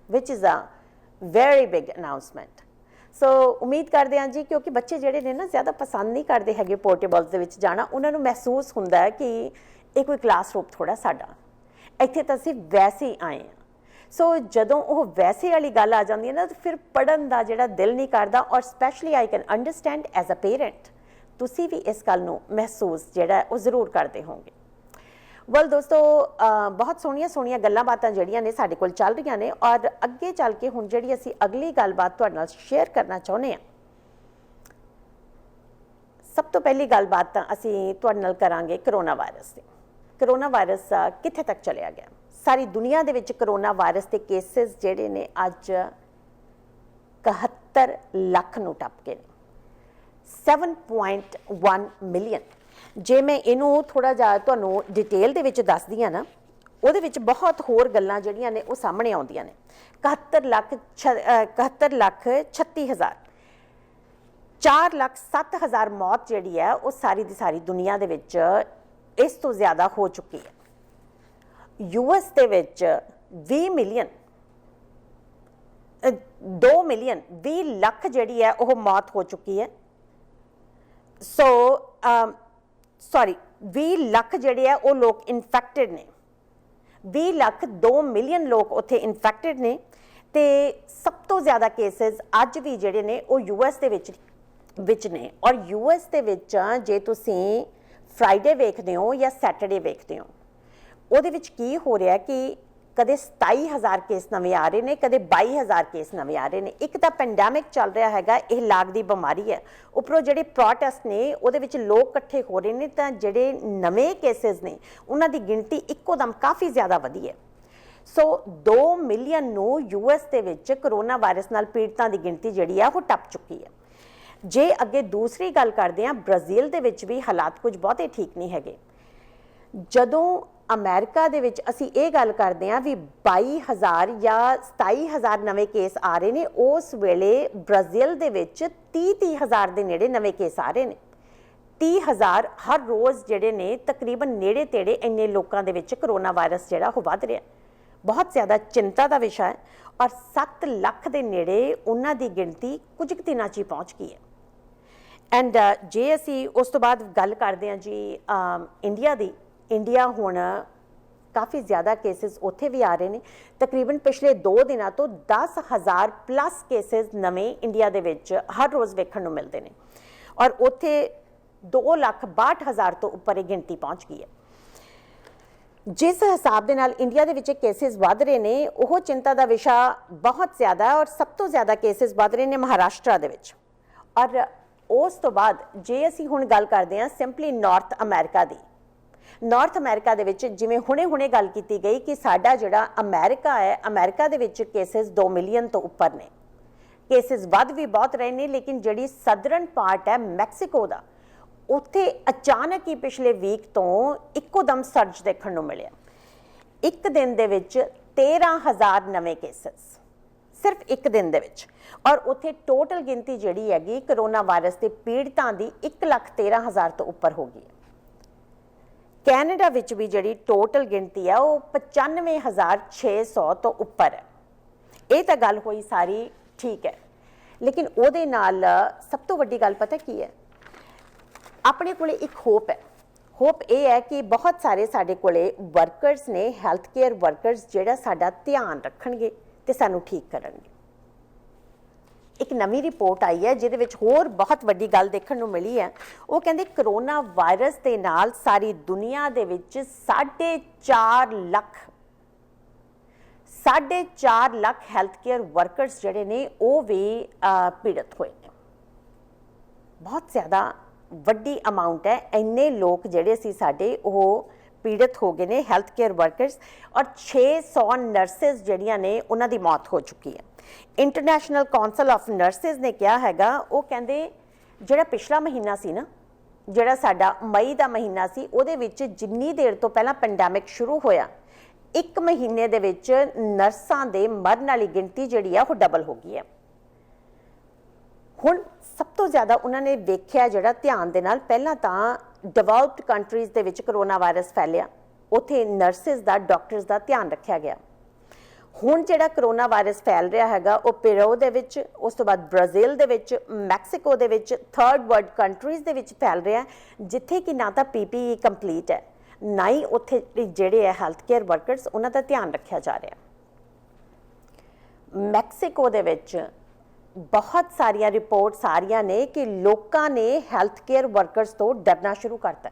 Speaker 1: which is a very big announcement. So ਉਮੀਦ ਕਰਦੇ ਹਾਂ ਜੀ, ਕਿਉਂਕਿ ਬੱਚੇ ਜਿਹੜੇ ਨੇ ਨਾ ਜ਼ਿਆਦਾ ਪਸੰਦ ਨਹੀਂ ਕਰਦੇ ਹੈਗੇ ਪੋਰਟੇਬਲਸ ਦੇ ਵਿੱਚ ਜਾਣਾ। ਉਹਨਾਂ ਨੂੰ ਮਹਿਸੂਸ ਹੁੰਦਾ ਹੈ ਕਿ ਇਹ ਕੋਈ ਕਲਾਸਰੂਮ ਥੋੜ੍ਹਾ ਸਾਡਾ, ਇੱਥੇ ਤਾਂ ਅਸੀਂ ਵੈਸੇ ਹੀ ਆਏ ਹਾਂ। ਸੋ ਜਦੋਂ ਉਹ ਵੈਸੇ ਵਾਲੀ ਗੱਲ ਆ ਜਾਂਦੀ ਹੈ ਨਾ, ਤਾਂ ਫਿਰ ਪੜ੍ਹਨ ਦਾ ਜਿਹੜਾ ਦਿਲ ਨਹੀਂ ਕਰਦਾ। ਔਰ specially I can understand as a parent, ਤੁਸੀਂ ਵੀ ਇਸ ਗੱਲ ਨੂੰ ਮਹਿਸੂਸ ਜਿਹੜਾ ਉਹ ਜ਼ਰੂਰ ਕਰਦੇ ਹੋਵੋਗੇ। ਵੈਲ ਦੋਸਤੋ, ਬਹੁਤ ਸੋਹਣੀਆਂ ਗੱਲਾਂ ਬਾਤਾਂ ਜਿਹੜੀਆਂ ਨੇ ਸਾਡੇ ਕੋਲ ਚੱਲ ਰਹੀਆਂ ਨੇ। ਔਰ ਅੱਗੇ ਚੱਲ ਕੇ ਹੁਣ ਜਿਹੜੀ ਅਸੀਂ ਅਗਲੀ ਗੱਲਬਾਤ ਤੁਹਾਡੇ ਨਾਲ ਸ਼ੇਅਰ ਕਰਨਾ ਚਾਹੁੰਦੇ ਹਾਂ, ਸਭ ਤੋਂ ਪਹਿਲੀ ਗੱਲਬਾਤ ਤਾਂ ਅਸੀਂ ਤੁਹਾਡੇ ਨਾਲ ਕਰਾਂਗੇ ਕਰੋਨਾ ਵਾਇਰਸ ਦੀ। ਕਰੋਨਾ ਵਾਇਰਸ ਕਿੱਥੇ ਤੱਕ ਚਲਿਆ ਗਿਆ? ਸਾਰੀ ਦੁਨੀਆ ਦੇ ਵਿੱਚ ਕਰੋਨਾ ਵਾਇਰਸ ਦੇ ਕੇਸਿਸ ਜਿਹੜੇ ਨੇ ਅੱਜ 71 ਲੱਖ ਨੂੰ ਟੱਪ ਗਏ ਨੇ, 7.1 ਮਿਲੀਅਨ। ਜੇ ਮੈਂ ਇਹਨੂੰ ਥੋੜ੍ਹਾ ਜਿਹਾ ਤੁਹਾਨੂੰ ਡਿਟੇਲ ਦੇ ਵਿੱਚ ਦੱਸਦੀ ਹਾਂ ਨਾ, ਉਹਦੇ ਵਿੱਚ ਬਹੁਤ ਹੋਰ ਗੱਲਾਂ ਜਿਹੜੀਆਂ ਨੇ ਉਹ ਸਾਹਮਣੇ ਆਉਂਦੀਆਂ ਨੇ। 71 ਲੱਖ 36 ਹਜ਼ਾਰ, 4 ਲੱਖ 7 ਹਜ਼ਾਰ ਮੌਤ ਜਿਹੜੀ ਹੈ ਉਹ ਸਾਰੀ ਦੀ ਸਾਰੀ ਦੁਨੀਆ ਦੇ ਵਿੱਚ ਇਸ ਤੋਂ ਜ਼ਿਆਦਾ ਹੋ ਚੁੱਕੀ ਹੈ। US ਦੇ ਵਿੱਚ 20 ਮਿਲੀਅਨ 2 ਮਿਲੀਅਨ 20 ਲੱਖ ਜਿਹੜੀ ਹੈ ਉਹ ਮੌਤ ਹੋ ਚੁੱਕੀ ਹੈ। ਸੋ 20 ਲੱਖ ਜਿਹੜੇ ਆ ਉਹ ਲੋਕ ਇਨਫੈਕਟਡ ਨੇ, 20 ਲੱਖ 2 ਮਿਲੀਅਨ ਲੋਕ ਉੱਥੇ ਇਨਫੈਕਟਡ ਨੇ। ਤੇ ਸਭ ਤੋਂ ਜ਼ਿਆਦਾ ਕੇਸਿਸ ਅੱਜ ਵੀ ਜਿਹੜੇ ਨੇ ਉਹ US ਦੇ ਵਿੱਚ ਨੇ। ਔਰ US ਦੇ ਵਿੱਚ ਜੇ ਤੁਸੀਂ ਫਰਾਈਡੇ ਵੇਖਦੇ ਹੋ ਜਾਂ ਸੈਟਰਡੇ ਵੇਖਦੇ ਹੋ, ਉਹਦੇ ਵਿੱਚ ਕੀ ਹੋ ਰਿਹਾ ਕਿ ਕਦੇ 27,000 ਕੇਸ ਨਵੇਂ ਆ ਰਹੇ ਨੇ, ਕਦੇ 22,000 ਕੇਸ ਨਵੇਂ ਆ ਰਹੇ ਨੇ। ਇੱਕ ਤਾਂ ਪੈਂਡੈਮਿਕ ਚੱਲ ਰਿਹਾ ਹੈਗਾ, ਇਹ ਲਾਗ ਦੀ ਬਿਮਾਰੀ ਹੈ, ਉੱਪਰੋਂ ਜਿਹੜੇ ਪ੍ਰੋਟੈਸਟ ਨੇ ਉਹਦੇ ਵਿੱਚ ਲੋਕ ਇਕੱਠੇ ਹੋ ਰਹੇ ਨੇ, ਤਾਂ ਜਿਹੜੇ ਨਵੇਂ ਕੇਸਿਸ ਨੇ ਉਹਨਾਂ ਦੀ ਗਿਣਤੀ ਇੱਕੋ ਦਮ ਕਾਫੀ ਜ਼ਿਆਦਾ ਵਧੀ ਹੈ। ਸੋ 2 ਮਿਲੀਅਨ ਨੂੰ US ਦੇ ਵਿੱਚ ਕਰੋਨਾ ਵਾਇਰਸ ਨਾਲ ਪੀੜਤਾਂ ਦੀ ਗਿਣਤੀ ਜਿਹੜੀ ਆ ਉਹ ਟੱਪ ਚੁੱਕੀ ਹੈ। ਜੇ ਅੱਗੇ ਦੂਸਰੀ ਗੱਲ ਕਰਦੇ ਹਾਂ, ਬ੍ਰਾਜ਼ੀਲ ਦੇ ਵਿੱਚ ਵੀ ਹਾਲਾਤ ਕੁਝ ਬਹੁਤੇ ਠੀਕ ਨਹੀਂ ਹੈਗੇ। ਜਦੋਂ ਅਮਰੀਕਾ ਦੇ ਵਿੱਚ ਅਸੀਂ ਇਹ ਗੱਲ ਕਰਦੇ ਹਾਂ ਵੀ 22,000 ਜਾਂ 27,000 ਨਵੇਂ ਕੇਸ ਆ ਰਹੇ ਨੇ, ਉਸ ਵੇਲੇ ਬ੍ਰਾਜ਼ੀਲ ਦੇ ਵਿੱਚ 30,000 ਦੇ ਨੇੜੇ ਨਵੇਂ ਕੇਸ ਆ ਰਹੇ ਨੇ। 30,000 ਹਰ ਰੋਜ਼ ਜਿਹੜੇ ਨੇ, ਤਕਰੀਬਨ ਨੇੜੇ ਤੇੜੇ ਇੰਨੇ ਲੋਕਾਂ ਦੇ ਵਿੱਚ ਕਰੋਨਾ ਵਾਇਰਸ ਜਿਹੜਾ ਉਹ ਵੱਧ ਰਿਹਾ। ਬਹੁਤ ਜ਼ਿਆਦਾ ਚਿੰਤਾ ਦਾ ਵਿਸ਼ਾ ਹੈ। ਔਰ 7 ਲੱਖ ਦੇ ਨੇੜੇ ਉਹਨਾਂ ਦੀ ਗਿਣਤੀ ਕੁਝ ਕੁ ਦਿਨਾਂ 'ਚ ਹੀ ਪਹੁੰਚ ਗਈ ਹੈ। ਐਂਡ ਜੇ ਅਸੀਂ ਉਸ ਤੋਂ ਬਾਅਦ ਗੱਲ ਕਰਦੇ ਹਾਂ ਜੀ ਇੰਡੀਆ ਦੀ, ਇੰਡੀਆ ਹੁਣ ਕਾਫੀ ਜ਼ਿਆਦਾ ਕੇਸਿਸ ਉੱਥੇ ਵੀ ਆ ਰਹੇ ਨੇ। ਤਕਰੀਬਨ ਪਿਛਲੇ 2 ਦਿਨਾਂ ਤੋਂ 10,000 ਪਲੱਸ ਕੇਸਿਸ ਨਵੇਂ ਇੰਡੀਆ ਦੇ ਵਿੱਚ ਹਰ ਰੋਜ਼ ਵੇਖਣ ਨੂੰ ਮਿਲਦੇ ਨੇ। ਔਰ ਉੱਥੇ 2,62,000 ਤੋਂ ਉੱਪਰ ਇਹ ਗਿਣਤੀ ਪਹੁੰਚ ਗਈ ਹੈ। ਜਿਸ ਹਿਸਾਬ ਦੇ ਨਾਲ ਇੰਡੀਆ ਦੇ ਵਿੱਚ ਕੇਸਿਸ ਵੱਧ ਰਹੇ ਨੇ, ਉਹ ਚਿੰਤਾ ਦਾ ਵਿਸ਼ਾ ਬਹੁਤ ਜ਼ਿਆਦਾ ਹੈ। ਔਰ ਸਭ ਤੋਂ ਜ਼ਿਆਦਾ ਕੇਸਿਸ ਵੱਧ ਰਹੇ ਨੇ ਮਹਾਰਾਸ਼ਟਰ ਦੇ ਵਿੱਚ। ਔਰ ਉਸ ਤੋਂ ਬਾਅਦ ਜੇ ਅਸੀਂ ਹੁਣ ਗੱਲ ਕਰਦੇ ਹਾਂ ਸਿੰਪਲੀ ਨਾਰਥ ਅਮਰੀਕਾ ਦੀ, ਨਾਰਥ ਅਮਰੀਕਾ ਦੇ ਵਿੱਚ ਜਿਵੇਂ ਹੁਣੇ ਗੱਲ ਕੀਤੀ ਗਈ ਕਿ ਸਾਡਾ ਜਿਹੜਾ ਅਮਰੀਕਾ ਹੈ, ਅਮਰੀਕਾ ਦੇ ਵਿੱਚ ਕੇਸਿਸ 2 ਮਿਲੀਅਨ ਤੋਂ ਉੱਪਰ ਨੇ। ਕੇਸਿਸ ਵੱਧ ਵੀ ਬਹੁਤ ਰਹੇ ਨੇ, ਲੇਕਿਨ ਜਿਹੜੀ ਸਦਰਨ ਪਾਰਟ ਹੈ ਮੈਕਸੀਕੋ ਦਾ, ਉੱਥੇ ਅਚਾਨਕ ਹੀ ਪਿਛਲੇ ਵੀਕ ਤੋਂ ਇੱਕੋ ਦਮ ਸਰਜ ਦੇਖਣ ਨੂੰ ਮਿਲਿਆ। ਇੱਕ ਦਿਨ ਦੇ ਵਿੱਚ 13,000 ਨਵੇਂ ਕੇਸਿਸ ਸਿਰਫ ਇੱਕ ਦਿਨ ਦੇ ਵਿੱਚ। ਔਰ ਉੱਥੇ ਟੋਟਲ ਗਿਣਤੀ ਜਿਹੜੀ ਹੈਗੀ ਕਰੋਨਾ ਵਾਇਰਸ ਦੇ ਪੀੜਤਾਂ ਦੀ 1,13,000 ਤੋਂ ਉੱਪਰ ਹੋ ਗਈ ਹੈ। ਕੈਨੇਡਾ ਵਿੱਚ ਵੀ ਜਿਹੜੀ ਟੋਟਲ ਗਿਣਤੀ ਹੈ ਉਹ 95,600 ਤੋਂ ਉੱਪਰ ਹੈ। ਇਹ ਤਾਂ ਗੱਲ ਹੋਈ ਸਾਰੀ ਠੀਕ ਹੈ, ਲੇਕਿਨ ਉਹਦੇ ਨਾਲ ਸਭ ਤੋਂ ਵੱਡੀ ਗੱਲ ਪਤਾ ਕੀ ਹੈ, ਆਪਣੇ ਕੋਲੇ ਇੱਕ ਹੋਪ ਹੈ। ਹੋਪ ਇਹ ਹੈ ਕਿ ਬਹੁਤ ਸਾਰੇ ਸਾਡੇ ਕੋਲੇ ਵਰਕਰਸ ਨੇ, ਹੈਲਥ ਕੇਅਰ ਵਰਕਰਸ, ਜਿਹੜਾ ਸਾਡਾ ਧਿਆਨ ਰੱਖਣਗੇ ਤੇ ਸਾਨੂੰ ਠੀਕ ਕਰਨਗੇ। ਇੱਕ ਨਵੀਂ ਰਿਪੋਰਟ ਆਈ ਹੈ ਜਿਹਦੇ ਵਿੱਚ ਹੋਰ ਬਹੁਤ ਵੱਡੀ ਗੱਲ ਦੇਖਣ ਨੂੰ ਮਿਲੀ ਹੈ। ਉਹ ਕਹਿੰਦੇ ਕਰੋਨਾ ਵਾਇਰਸ ਦੇ ਨਾਲ ਸਾਰੀ ਦੁਨੀਆ ਦੇ ਵਿੱਚ 4.5 ਲੱਖ ਹੈਲਥ ਕੇਅਰ ਵਰਕਰਸ ਜਿਹੜੇ ਨੇ ਉਹ ਵੀ ਪੀੜਤ ਹੋਏ ਨੇ। ਬਹੁਤ ਜ਼ਿਆਦਾ ਵੱਡੀ ਅਮਾਉਂਟ ਹੈ, ਇੰਨੇ ਲੋਕ ਜਿਹੜੇ ਸੀ ਸਾਡੇ ਉਹ ਪੀੜਤ ਹੋ ਗਏ ਨੇ ਹੈਲਥ ਕੇਅਰ ਵਰਕਰਸ, ਔਰ 600 ਨਰਸਿਸ ਜਿਹੜੀਆਂ ਨੇ ਉਹਨਾਂ ਦੀ ਮੌਤ ਹੋ ਚੁੱਕੀ ਹੈ। ਇੰਟਰਨੈਸ਼ਨਲ ਕਾਉਂਸਲ ਆਫ ਨਰਸਿਸ ਨੇ ਕਿਹਾ ਹੈਗਾ, ਉਹ ਕਹਿੰਦੇ ਜਿਹੜਾ ਪਿਛਲਾ ਮਹੀਨਾ ਸੀ ਨਾ, ਜਿਹੜਾ ਸਾਡਾ ਮਈ ਦਾ ਮਹੀਨਾ ਸੀ, ਉਹਦੇ ਵਿੱਚ ਜਿੰਨੀ ਦੇਰ ਤੋਂ ਪਹਿਲਾਂ ਪੈਂਡੈਮਿਕ ਸ਼ੁਰੂ ਹੋਇਆ, 1 ਮਹੀਨੇ ਦੇ ਵਿੱਚ ਨਰਸਾਂ ਦੇ ਮਰਨ ਵਾਲੀ ਗਿਣਤੀ ਜਿਹੜੀ ਆ ਉਹ ਡਬਲ ਹੋ ਗਈ ਹੈ। ਹੁਣ ਸਭ ਤੋਂ ਜ਼ਿਆਦਾ ਉਹਨਾਂ ਨੇ ਵੇਖਿਆ ਜਿਹੜਾ ਧਿਆਨ ਦੇ ਨਾਲ, ਪਹਿਲਾਂ ਤਾਂ ਡਿਵੈਲਪਡ ਕੰਟਰੀਜ਼ ਦੇ ਵਿੱਚ ਕਰੋਨਾ ਵਾਇਰਸ ਫੈਲਿਆ, ਉੱਥੇ ਨਰਸਿਸ ਦਾ, ਡਾਕਟਰਸ ਦਾ ਧਿਆਨ ਰੱਖਿਆ ਗਿਆ। ਹੁਣ ਜਿਹੜਾ ਕਰੋਨਾ ਵਾਇਰਸ ਫੈਲ ਰਿਹਾ ਹੈਗਾ ਉਹ ਪੇਰੂ ਦੇ ਵਿੱਚ, ਉਸ ਤੋਂ ਬਾਅਦ ਬ੍ਰਾਜ਼ੀਲ ਦੇ ਵਿੱਚ, ਮੈਕਸੀਕੋ ਦੇ ਵਿੱਚ, ਥਰਡ ਵਰਲਡ ਕੰਟਰੀਜ਼ ਦੇ ਵਿੱਚ ਫੈਲ ਰਿਹਾ, ਜਿੱਥੇ ਕਿ ਨਾ ਤਾਂ PPE ਕੰਪਲੀਟ ਹੈ, ਨਾ ਹੀ ਉੱਥੇ ਜਿਹੜੇ ਹੈ ਹੈਲਥ ਕੇਅਰ ਵਰਕਰਸ ਉਹਨਾਂ ਦਾ ਧਿਆਨ ਰੱਖਿਆ ਜਾ ਰਿਹਾ। ਮੈਕਸੀਕੋ ਦੇ ਵਿੱਚ ਬਹੁਤ ਸਾਰੀਆਂ ਰਿਪੋਰਟਸ ਆ ਰਹੀਆਂ ਨੇ ਕਿ ਲੋਕਾਂ ਨੇ ਹੈਲਥ ਕੇਅਰ ਵਰਕਰਸ ਤੋਂ ਡਰਨਾ ਸ਼ੁਰੂ ਕਰਤਾ।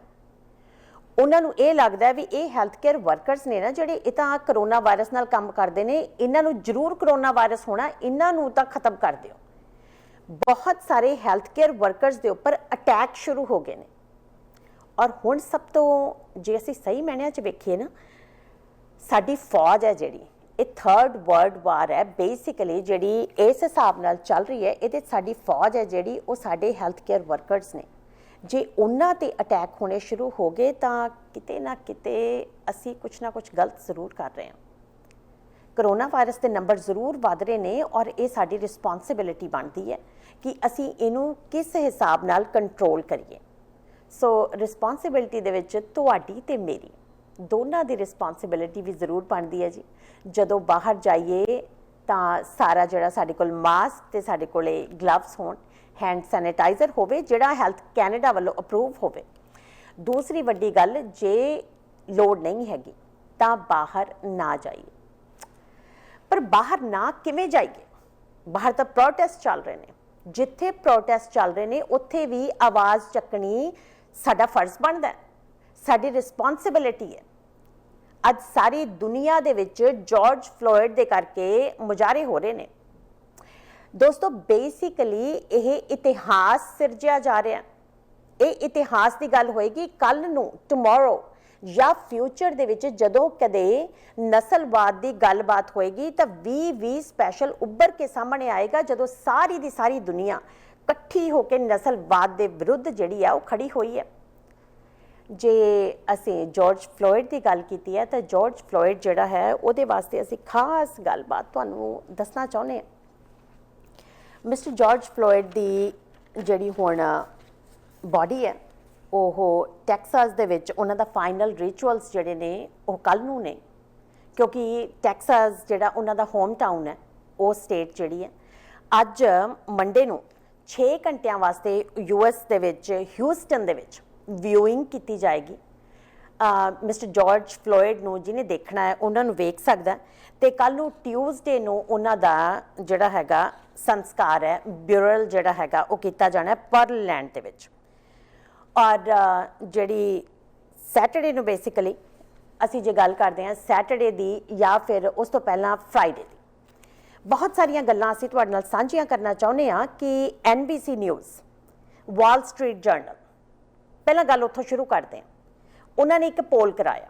Speaker 1: ਉਹਨਾਂ ਨੂੰ ਇਹ ਲੱਗਦਾ ਵੀ ਇਹ ਹੈਲਥ ਕੇਅਰ ਵਰਕਰਸ ਨੇ ਨਾ ਜਿਹੜੇ, ਇਹ ਤਾਂ ਕਰੋਨਾ ਵਾਇਰਸ ਨਾਲ ਕੰਮ ਕਰਦੇ ਨੇ, ਇਹਨਾਂ ਨੂੰ ਜ਼ਰੂਰ ਕਰੋਨਾ ਵਾਇਰਸ ਹੋਣਾ, ਇਹਨਾਂ ਨੂੰ ਤਾਂ ਖਤਮ ਕਰ ਦਿਓ। ਬਹੁਤ ਸਾਰੇ ਹੈਲਥ ਕੇਅਰ ਵਰਕਰਸ ਦੇ ਉੱਪਰ ਅਟੈਕ ਸ਼ੁਰੂ ਹੋ ਗਏ ਨੇ। ਔਰ ਹੁਣ ਸਭ ਤੋਂ, ਜੇ ਅਸੀਂ ਸਹੀ ਮਾਇਨਿਆਂ 'ਚ ਵੇਖੀਏ ਨਾ, ਸਾਡੀ ਫੌਜ ਹੈ ਜਿਹੜੀ, ਇਹ ਥਰਡ ਵਰਲਡ ਵਾਰ ਹੈ ਬੇਸਿਕਲੀ ਜਿਹੜੀ ਇਸ ਹਿਸਾਬ ਨਾਲ ਚੱਲ ਰਹੀ ਹੈ। ਇਹਦੇ ਸਾਡੀ ਫੌਜ ਹੈ ਜਿਹੜੀ, ਉਹ ਸਾਡੇ ਹੈਲਥ ਕੇਅਰ ਵਰਕਰਸ ਨੇ। ਜੇ ਉਹਨਾਂ ਤੇ ਅਟੈਕ ਹੋਣੇ ਸ਼ੁਰੂ ਹੋ ਗਏ ਤਾਂ ਕਿਤੇ ਨਾ ਕਿਤੇ ਅਸੀਂ ਕੁਛ ਨਾ ਕੁਛ ਗਲਤ ਜ਼ਰੂਰ ਕਰ ਰਹੇ ਹਾਂ। ਕਰੋਨਾ ਵਾਇਰਸ ਦੇ ਨੰਬਰ ਜ਼ਰੂਰ ਵੱਧ ਰਹੇ ਨੇ, ਔਰ ਇਹ ਸਾਡੀ ਰਿਸਪੌਂਸਿਬਿਲਿਟੀ ਬਣਦੀ ਹੈ ਕਿ ਅਸੀਂ ਇਹਨੂੰ ਕਿਸ ਹਿਸਾਬ ਨਾਲ ਕੰਟਰੋਲ ਕਰੀਏ। ਸੋ ਰਿਸਪੌਂਸਿਬਿਲਿਟੀ ਦੇ ਵਿੱਚ ਤੁਹਾਡੀ ਤੇ ਮੇਰੀ ਦੋਨਾਂ ਦੀ ਰਿਸਪੌਂਸਿਬਿਲਿਟੀ ਵੀ ਜ਼ਰੂਰ ਬਣਦੀ ਹੈ ਜੀ। ਜਦੋਂ ਬਾਹਰ ਜਾਈਏ ਤਾਂ ਸਾਰਾ ਜਿਹੜਾ ਸਾਡੇ ਕੋਲ ਮਾਸਕ ਤੇ ਸਾਡੇ ਕੋਲੇ ਗਲਵਸ ਹੋਣ, ਹੈਂਡ ਸੈਨੀਟਾਈਜ਼ਰ ਹੋਵੇ ਜਿਹੜਾ ਹੈਲਥ ਕੈਨੇਡਾ ਵੱਲੋਂ ਅਪਰੂਵ ਹੋਵੇ। ਦੂਸਰੀ ਵੱਡੀ ਗੱਲ, ਜੇ ਲੋੜ ਨਹੀਂ ਹੈਗੀ ਤਾਂ ਬਾਹਰ ਨਾ ਜਾਈਏ। ਪਰ ਬਾਹਰ ਨਾ ਕਿਵੇਂ ਜਾਈਏ? ਬਾਹਰ ਤਾਂ ਪ੍ਰੋਟੈਸਟ ਚੱਲ ਰਹੇ ਨੇ, ਜਿੱਥੇ ਪ੍ਰੋਟੈਸਟ ਚੱਲ ਰਹੇ ਨੇ ਉੱਥੇ ਵੀ ਆਵਾਜ਼ ਚੱਕਣੀ ਸਾਡਾ ਫਰਜ਼ ਬਣਦਾ ਹੈ, ਸਾਡੀ ਰਿਸਪੌਂਸਿਬਿਲਿਟੀ ਹੈ। ਅੱਜ ਸਾਰੀ ਦੁਨੀਆ ਦੇ ਵਿੱਚ ਜਾਰਜ ਫਲੋਇਡ ਦੇ ਕਰਕੇ ਮੁਜ਼ਾਹਰੇ ਹੋ ਰਹੇ ਨੇ। ਦੋਸਤੋ, ਬੇਸਿਕਲੀ ਇਹ ਇਤਿਹਾਸ ਸਿਰਜਿਆ ਜਾ ਰਿਹਾ। ਇਹ ਇਤਿਹਾਸ ਦੀ ਗੱਲ ਹੋਏਗੀ ਕੱਲ ਨੂੰ, ਟੁਮਾਰੋ ਜਾਂ ਫਿਊਚਰ ਦੇ ਵਿੱਚ ਜਦੋਂ ਕਦੇ ਨਸਲਵਾਦ ਦੀ ਗੱਲਬਾਤ ਹੋਏਗੀ ਤਾਂ 2020 ਸਪੈਸ਼ਲ ਉੱਭਰ ਕੇ ਸਾਹਮਣੇ ਆਏਗਾ, ਜਦੋਂ ਸਾਰੀ ਦੀ ਸਾਰੀ ਦੁਨੀਆ ਇਕੱਠੀ ਹੋ ਕੇ ਨਸਲਵਾਦ ਦੇ ਵਿਰੁੱਧ ਜਿਹੜੀ ਆ ਉਹ ਖੜੀ ਹੋਈ ਹੈ। ਜੇ ਅਸੀਂ ਜਾਰਜ ਫਲੋਇਡ ਦੀ ਗੱਲ ਕੀਤੀ ਹੈ ਤਾਂ ਜਾਰਜ ਫਲੋਇਡ ਜਿਹੜਾ ਹੈ ਉਹਦੇ ਵਾਸਤੇ ਅਸੀਂ ਖਾਸ ਗੱਲਬਾਤ ਤੁਹਾਨੂੰ ਦੱਸਣਾ ਚਾਹੁੰਦੇ ਹਾਂ। ਮਿਸਟਰ ਜਾਰਜ ਫਲੋਇਡ ਦੀ ਜਿਹੜੀ ਹੁਣ ਬਾਡੀ ਹੈ ਉਹ ਟੈਕਸਾਸ ਦੇ ਵਿੱਚ, ਉਹਨਾਂ ਦਾ ਫਾਈਨਲ ਰਿਚੁਅਲਸ ਜਿਹੜੇ ਨੇ ਉਹ ਕੱਲ੍ਹ ਨੂੰ ਨੇ, ਕਿਉਂਕਿ ਟੈਕਸਾਸ ਜਿਹੜਾ ਉਹਨਾਂ ਦਾ ਹੋਮ ਟਾਊਨ ਹੈ, ਉਹ ਸਟੇਟ ਜਿਹੜੀ ਹੈ। ਅੱਜ ਮੰਡੇ ਨੂੰ 6 ਘੰਟਿਆਂ ਵਾਸਤੇ US ਦੇ ਵਿੱਚ, ਹਿਊਸਟਨ ਦੇ ਵਿੱਚ ਵਿਊਇੰਗ ਕੀਤੀ ਜਾਏਗੀ। ਮਿਸਟਰ ਜਾਰਜ ਫਲੋਇਡ ਨੂੰ ਜਿਹਨੇ ਦੇਖਣਾ ਹੈ ਉਹਨਾਂ ਨੂੰ ਵੇਖ ਸਕਦਾ। ਤੇ ਕੱਲ੍ਹ ਨੂੰ ਟਿਊਜ਼ਡੇ ਨੂੰ ਉਹਨਾਂ ਦਾ ਜਿਹੜਾ ਹੈਗਾ ਸੰਸਕਾਰ ਹੈ, ਬਿਊਰਲ ਜਿਹੜਾ ਹੈਗਾ ਉਹ ਕੀਤਾ ਜਾਣਾ ਪਰਲੈਂਡ ਦੇ ਵਿੱਚ। ਔਰ ਜਿਹੜੀ ਸੈਟਰਡੇ ਨੂੰ ਬੇਸਿਕਲੀ ਅਸੀਂ ਜੇ ਗੱਲ ਕਰਦੇ ਹਾਂ ਸੈਟਰਡੇ ਦੀ ਜਾਂ ਫਿਰ ਉਸ ਤੋਂ ਪਹਿਲਾਂ ਫਰਾਈਡੇ ਦੀ, ਬਹੁਤ ਸਾਰੀਆਂ ਗੱਲਾਂ ਅਸੀਂ ਤੁਹਾਡੇ ਨਾਲ ਸਾਂਝੀਆਂ ਕਰਨਾ ਚਾਹੁੰਦੇ ਹਾਂ ਕਿ NBC news, Wall Street general, ਪਹਿਲਾਂ ਗੱਲ ਉੱਥੋਂ ਸ਼ੁਰੂ ਕਰਦੇ ਹਾਂ। ਉਹਨਾਂ ਨੇ ਇੱਕ ਪੋਲ ਕਰਾਇਆ।